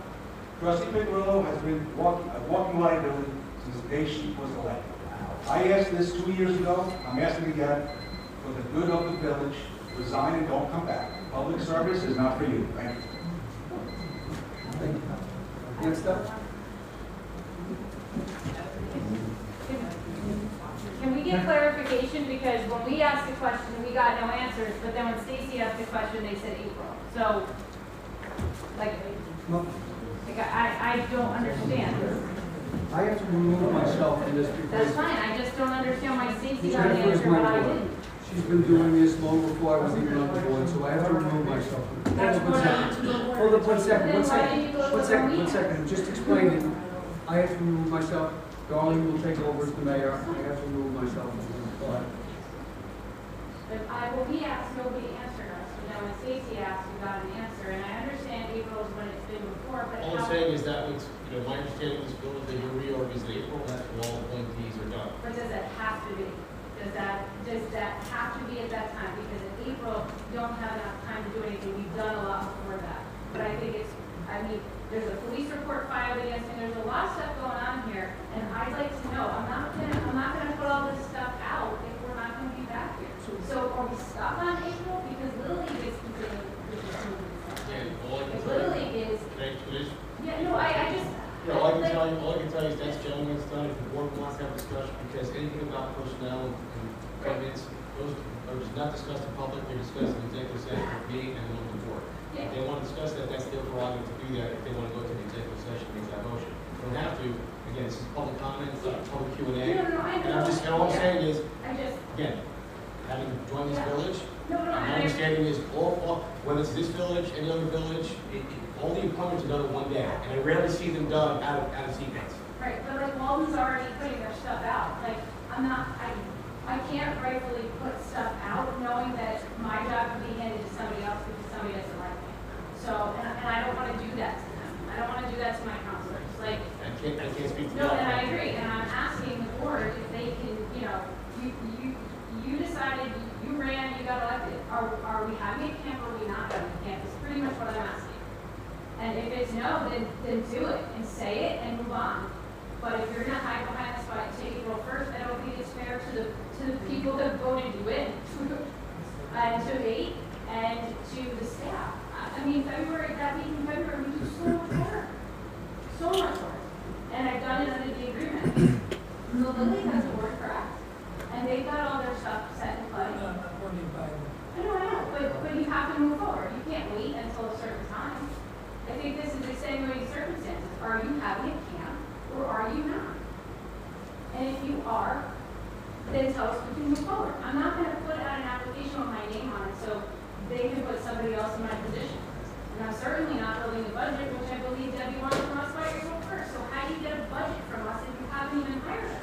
Trustee Piccirillo has been walking liability since the day she was elected. I asked this 2 years ago, I'm asking again, for the good of the village, resign and don't come back. Public service is not for you. Thank you. Next up. Can we get clarification, because when we asked the question, we got no answers, but then when Stacy asked the question, they said April. So, like I don't understand. I have to remove myself from this because. That's fine, I just don't understand why Stacy got an answer, but I didn't. She's been doing this long before I was even on the board, so I have to remove myself. That's Hold what on I need to go Hold forward. up one second, Then one why second, didn't you go to one the second, meeting? one second, just explaining. I have to remove myself. Darlene will take over as the mayor. I have to remove myself. Well, we asked, nobody answered us, and then when Stacy asked, we got an answer, and I understand April is when it's been before, but All I'm how? saying is that, it's, my understanding of this bill is that your reorg is in April, that's when all appointees are done. But does that have to be? Does that have to be at that time? Because in April, you don't have enough time to do anything, we've done a lot before that. But I think there's a police report filed against me, there's a lot of stuff going on here, and I'd like to know, I'm not gonna put all this stuff out if we're not gonna be back here. So are we stuck on April? Because Little League is continuing. And all I can If tell Little you, League is, finish? yeah, no, I just. All I can tell you is that's gentleman's done. If the board wants to have a discussion, because anything about personnel and appointments, those are just not discussed in public, they're discussed in executive session with me and the board. If they want to discuss that, that's their prerogative to do that. If they want to go to the executive session, make that motion. They don't have to. Again, this is public comment, it's not public Q&A. No, I know. And all I'm saying is, I just. again, having joined this village, No, my understanding is all, whether it's this village, any other village, all the appointments are done in one day, and I rarely see them done out of sequence. Right, but like Walton's already putting their stuff out. Like, I can't rightfully put stuff out knowing that my job could be handed to somebody else because somebody doesn't like me. So, and I don't want to do that to them. I don't want to do that to my counselors. Like, I can't speak to no, that. and I agree, and I'm asking the board if they can, you decided, you ran, you got elected. Are we having a camp or are we not having a camp? It's pretty much what I'm asking. And if it's no, then do it and say it and move on. But if you're gonna hide behind this fight to April 1st, I don't think it's fair to the people that voted you in, and to me, and to the staff. I mean, that week in February, we do so much work. So much work. And I've done it under the agreement. The Lily has the word correct. And they've got all their stuff set in place. I know, but you have to move forward. You can't wait until a certain time. I think this is extenuating circumstances. Are you having a camp or are you not? And if you are, then tell us we can move forward. I'm not going to put out an application with my name on it so they can put somebody else in my position. And I'm certainly not building a budget, which I believe Debbie wants from us by April 1st. So how do you get a budget from us if you haven't even hired us?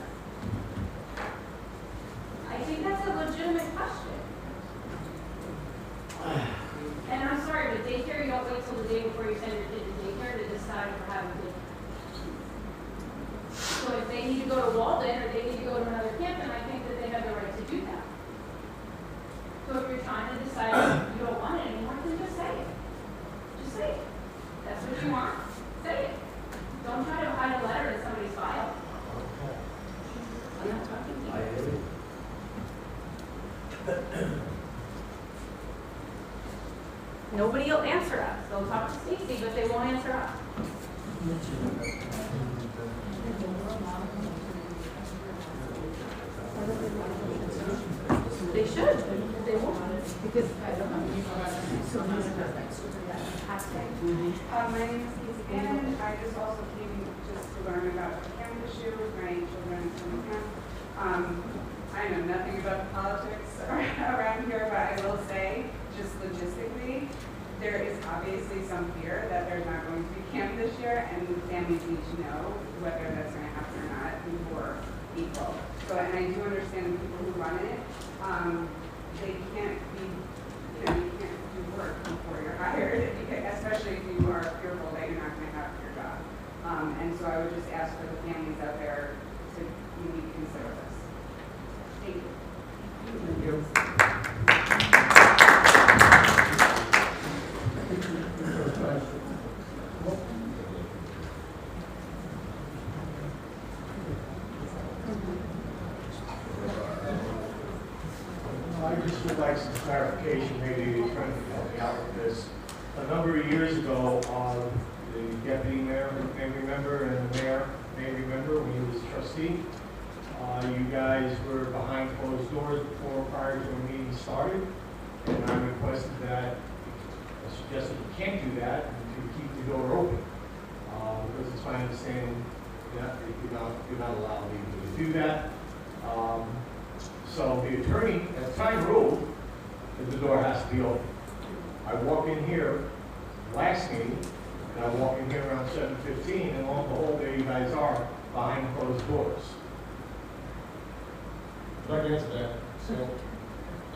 I think that's a legitimate question. And I'm sorry, but daycare, you don't wait till the day before you send your kid to daycare to decide if we're having daycare. So if they need to go to Walden or they need to go to another camp, then I think that they have the right to do that. So if you're trying to decide you don't want it anymore, then just say it. Just say it. That's what you want. Say it. Don't try to hide a letter in somebody's file. I'm not talking to you. Nobody will answer us. They'll talk to Stacy, but they won't answer us. They should, but they won't. Because I don't know. My name is Stacy Gannon. I just also came just to learn about the camp issue with my children in summer camp. I know nothing about the politics around here, but I will say, just logistically, there is obviously some fear that there's not going to be camp this year, and families need to know whether that's going to happen or not before April. So, and I do understand the people who run it, they can't be, you can't do work before you're hired, especially if you are fearful that you're not going to have your job. And so I would just ask for the families out there to maybe consider this. Thank you. Thank you. number of years ago, the deputy mayor may remember, and the mayor may remember when he was trustee, you guys were behind closed doors before, prior to the meeting started, and I requested that, I suggested you can't do that, and to keep the door open. Because it's my understanding that you're not allowed legally to do that. So the attorney at the time ruled that the door has to be open. I walk in here last meeting, and I walk in here around 7:15, and lo and behold, there you guys are behind closed doors. If I can answer that, so,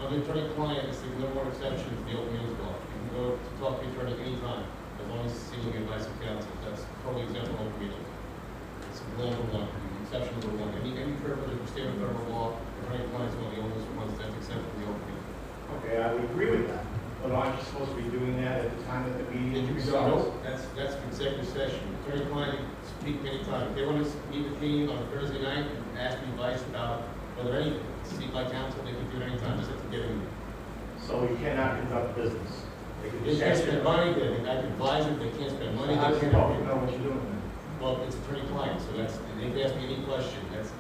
on the attorney-client, it's the no more exception to the open meetings law. You can go to talk to the attorney anytime, as long as he's seeking advice of counsel. That's totally exempt from open meetings. It's law number one, exception number one. Any privilege of state or federal law, attorney-client is one of the only ones that's exempt from the open meeting. Okay, I would agree with that, but aren't you supposed to be doing that at the time that the meeting starts? That's executive session. Attorney-client can speak anytime. If they want to meet with me on a Thursday night and ask me advice about whether anything, seek my counsel, they can do it anytime, just have to get in. So you cannot conduct business? They can't spend money, I can advise them, they can't spend money. How does the public know what you're doing? Well, it's attorney-client, so and they can ask me any question, that's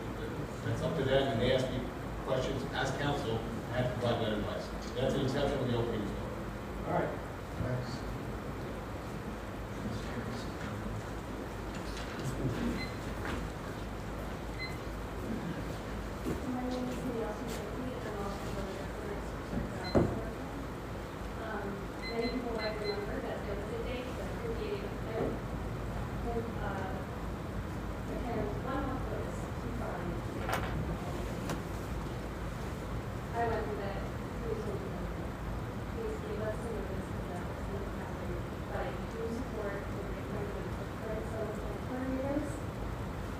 up to them, and they ask me questions as counsel, I have to provide that advice. That's an exception of the open meetings law. All right, thanks. Many people might remember that there was a date that created attend 1 month notice to file. I went through that. Please give us some notice of that was happening. But I do support the requirement of current sums and 20 years.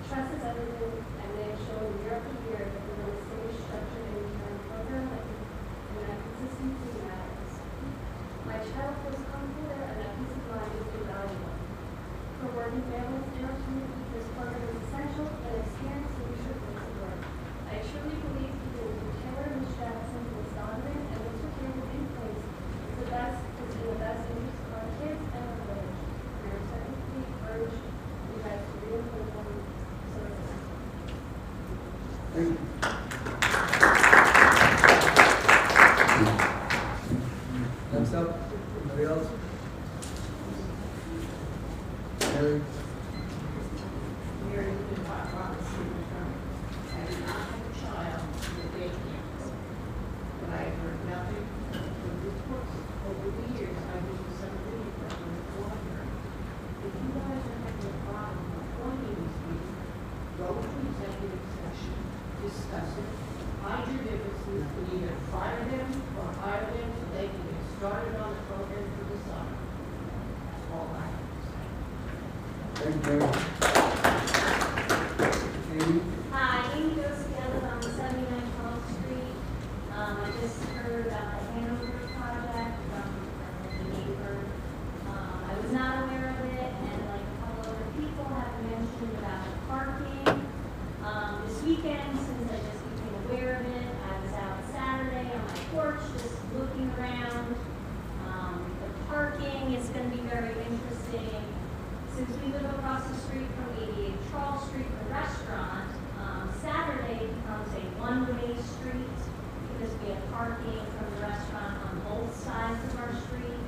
Trust is everything, and they have shown year after year that they run a safe, structured, and return program, and that consistency matters. My child feels comfortable there, and that peace of mind is invaluable. For working families in our community, this program is essential, and experienced leadership makes it work. I truly believe people who Taylor, Ms. Jackson, Ms. Donovan, and Mr. Campbell in place is in the best interest of our kids and our village. We are technically urged you guys to reinforce service. Thank you. Next up, anybody else? Mary? Mary lived in Rock City, I did not have a child in the day camp. But I heard nothing from reports over the years. I was with some reading from the water. If you guys are having a problem appointing these people, go to executive session, discuss it, hide your differences, and either fire them or hire them so they can get started on the program for the summer. That's all I have to say. Thank you, Mary. Amy? Hi, Amy Doskiel on 79 12th Street. I just heard about the Hanover project from the neighbor. I was not aware of it, and like a couple other people have mentioned about the parking. This weekend, since I just became aware of it, I was out Saturday on my porch just looking around. The parking is going to be very interesting. Since we live across the street from 88 Charles Street, the restaurant, Saturday becomes a one-way street because we have parking from the restaurant on both sides of our street.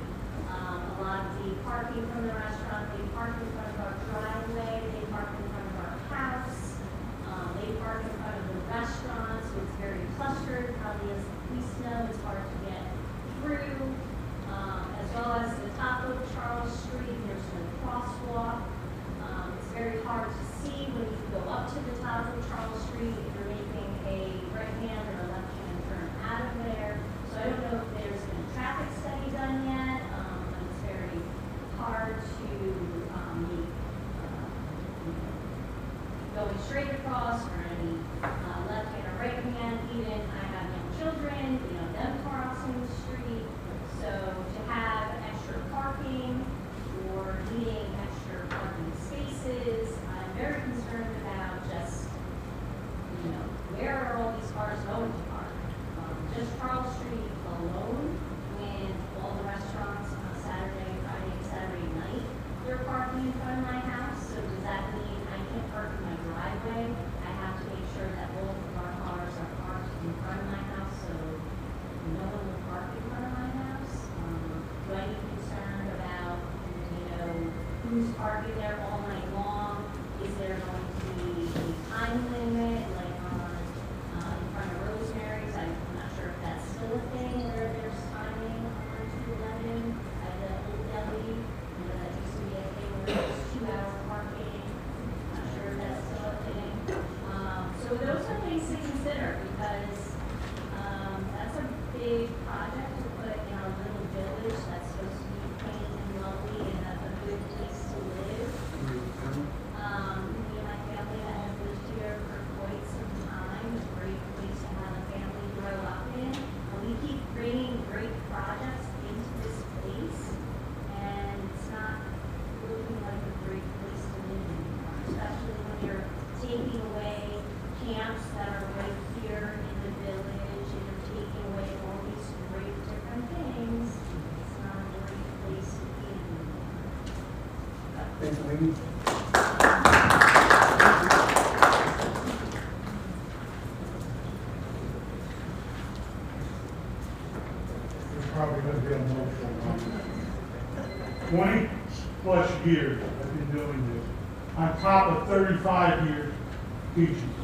A lot of the parking from the restaurant, they park in front of our driveway, they park in front of our house, they park in front of the restaurant, so it's very clustered. Probably as the police know, it's hard to get through. As well as the top of Charles Street, there's no crosswalk. It's very hard to see when you go up to the top of Charles Street if you're making a right-hand or a left-hand turn out of there. So I don't know if there's been a traffic study done yet, but it's very hard to meet who's parking there all night long? Is there going to be a time limit, like in front of Rosemary's? I'm not sure if that's still a thing, where there's timing on 211 at the old deli. You know, that used to be a thing where there's 2-hour parking. Not sure if that's still a thing. So those are things to consider, because that's a big project to put in our little village that's supposed to be clean and lovely and a good place to live. Me and my family that have lived here for quite some time, it's a great place to have a family grow up in. And we keep bringing great projects into this place, and it's not looking like a great place to live anymore, especially when you're taking away camps that are right here in the village, and you're taking away all these great different things. It's not a great place to be anymore. Thanks, lady. It's probably going to be emotional. 20+ years I've been doing this, on top of 35 years teaching.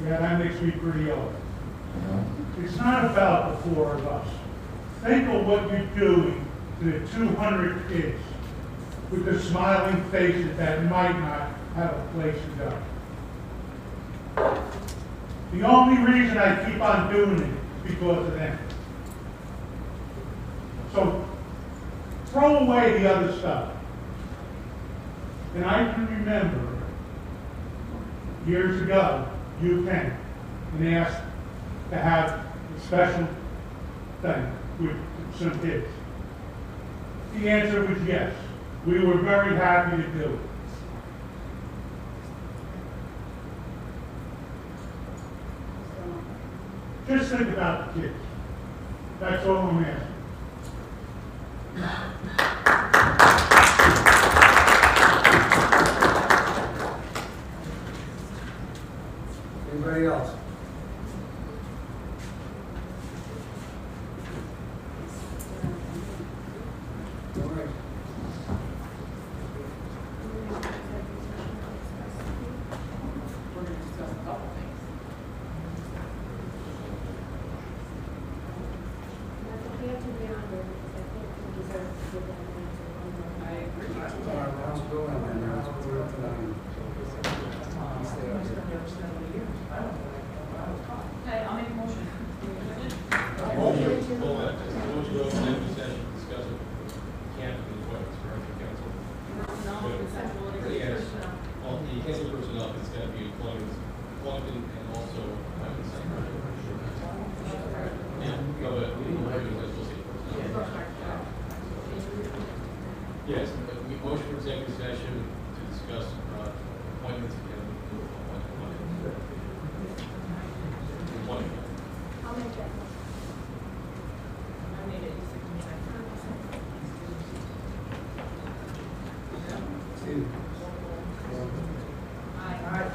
Yeah, that makes me pretty old. It's not about the 4 of us. Think of what you're doing to the 200 kids with the smiling faces that might not have a place to go. The only reason I keep on doing it is because of them. So throw away the other stuff. And I can remember years ago, you came and asked to have a special thing with some kids. The answer was yes. We were very happy to do it. Just think about the kids. That's all I'm asking. Anybody else? All right. We're gonna discuss a couple things. I agree. All right, rounds go in, and rounds go up to 9. Okay, I'll make a motion. Hold on, just go to the session, discuss it. Can't do the appointments for our council. Personnel, consensual, Yes. personnel. Well, you can't do personnel, it's gotta be appointments, and also appointments. Yeah, go ahead, we need to we'll see personnel. Yes, we motion for executive session to discuss appointments and appointment. I'll make that. I made it. Steve? Aye.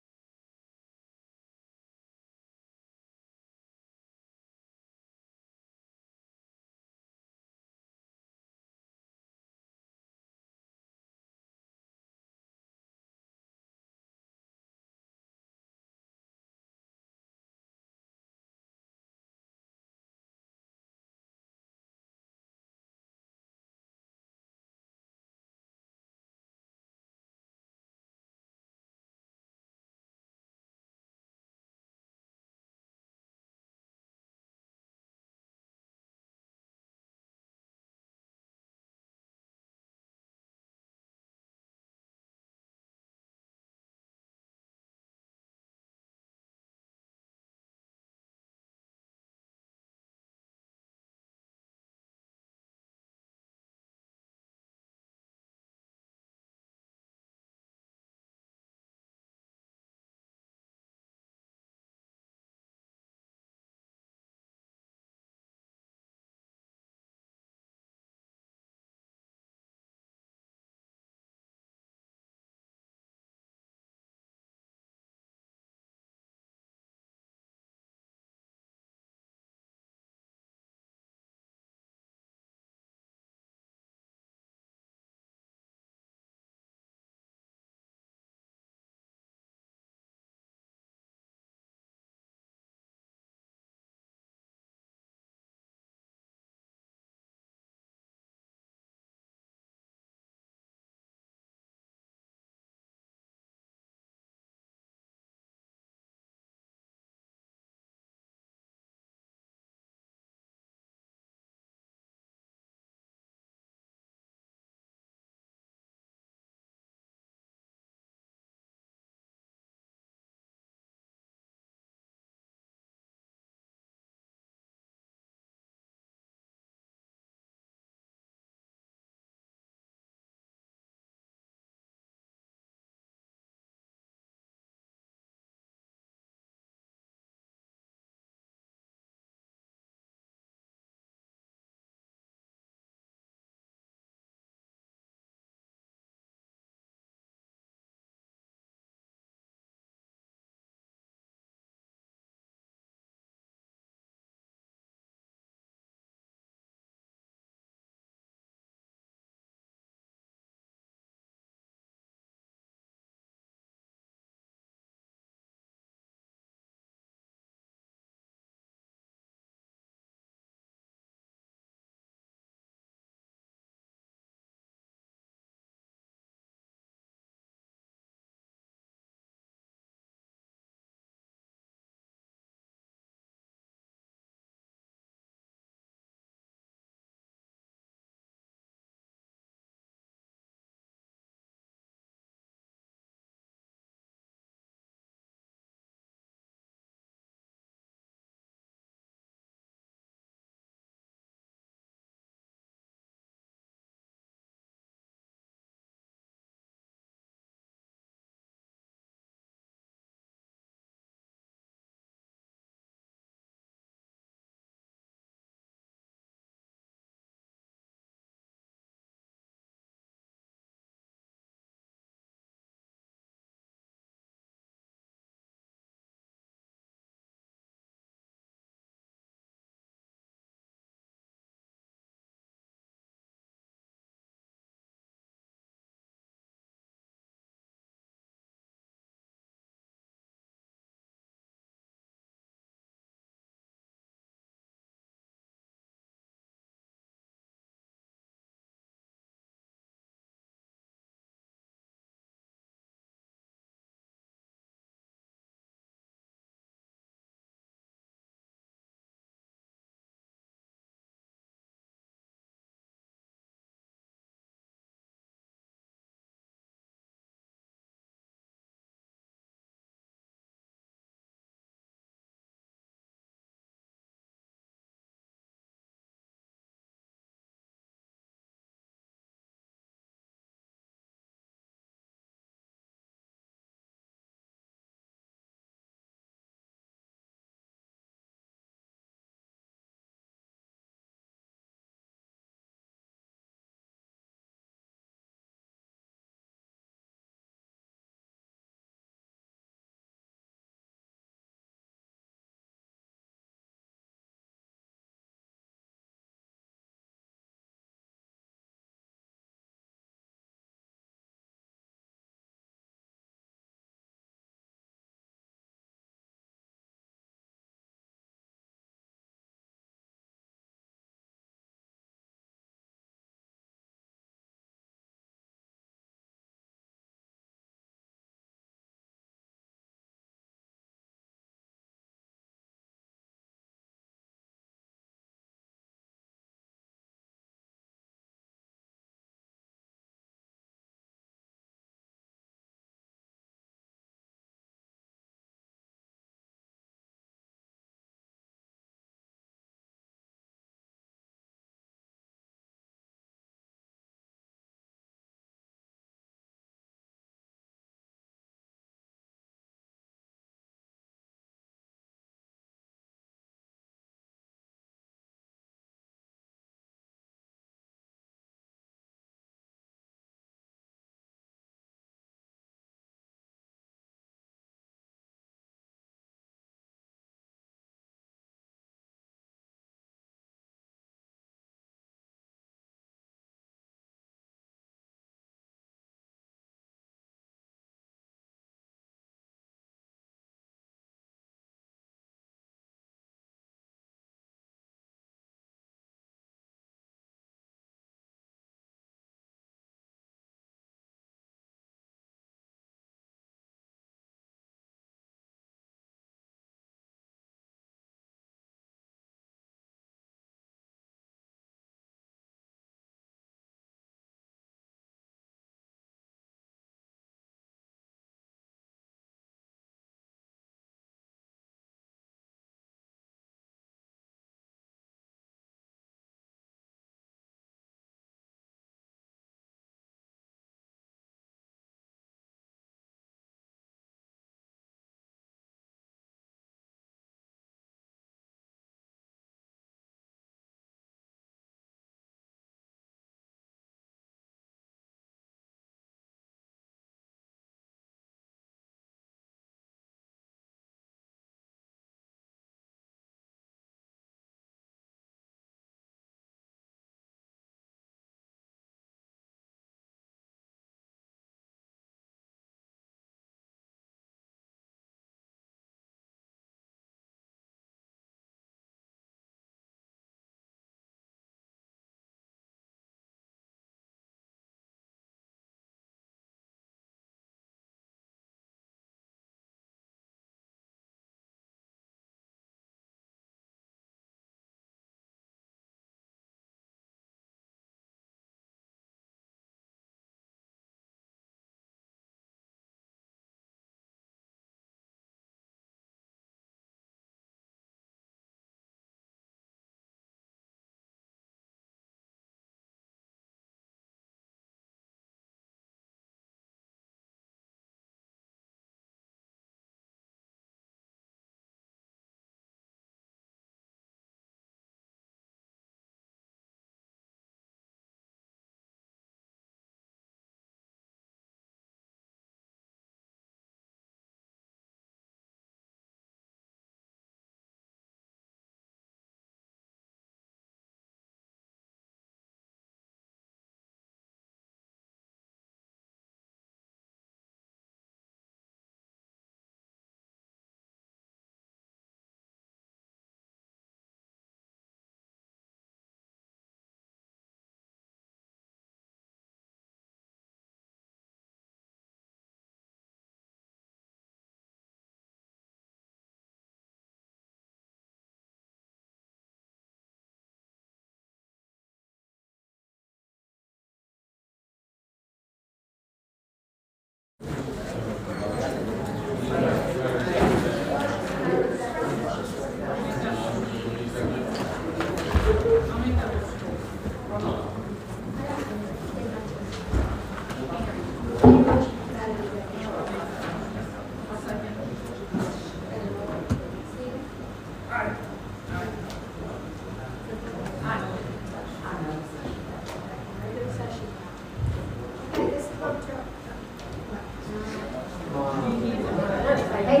Do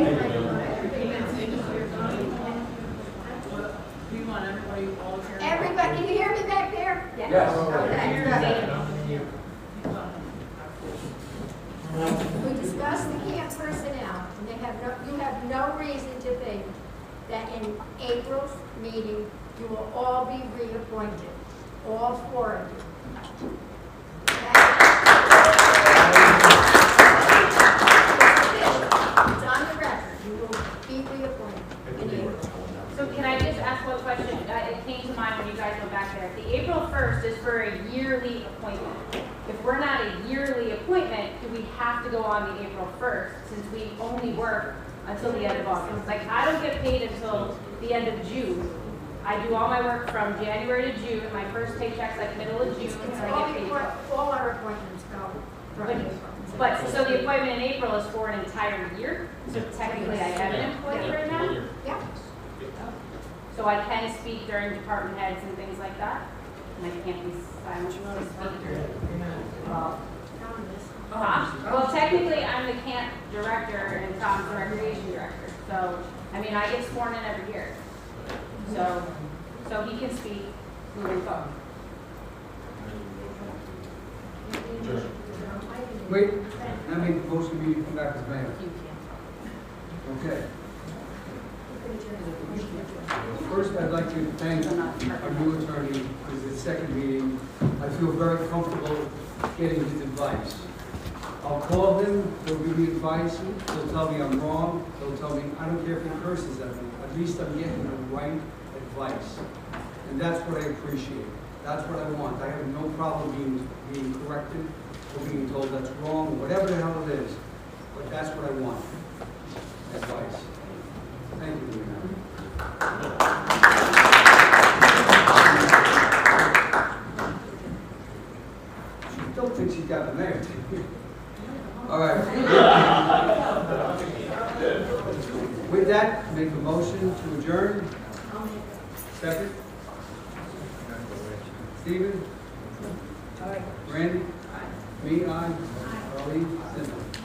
you want everybody all here? Everybody, can you hear me back there? Yes. We discussed the camp personnel, and you have no reason to think that in April's meeting, you will all be reappointed, all 4 of you. It's on the record, you will be reappointed in April. So can I just ask one question? It came to mind when you guys went back there. The April 1st is for a yearly appointment. If we're not a yearly appointment, do we have to go on the April 1st since we only work until the end of August? Like, I don't get paid until the end of June. I do all my work from January to June. My first paycheck's like middle of June, and I get paid. All our appointments go from April. But, so the appointment in April is for an entire year? So technically I have an employee right now? Yeah. So I can speak during department heads and things like that? And I can't be silent to speak during. Well, technically, I'm the camp director and Tom's the recreation director. So, I mean, I get sworn in every year. So he can speak moving forward. Wait, I make the motion, we come back as mayor. Okay. First, I'd like to thank our new attorney for his second meeting. I feel very comfortable getting his advice. I'll call him, he'll give me advice, he'll tell me I'm wrong, he'll tell me, I don't care if he curses at me, at least I'm getting the right advice. And that's what I appreciate. That's what I want. I have no problem being corrected or being told that's wrong, whatever the hell it is. But that's what I want. Advice. Thank you, Leona. She don't think she's got the mayor. All right. With that, make a motion to adjourn. Second. Stephen? Randy? Me, aye. Arlene?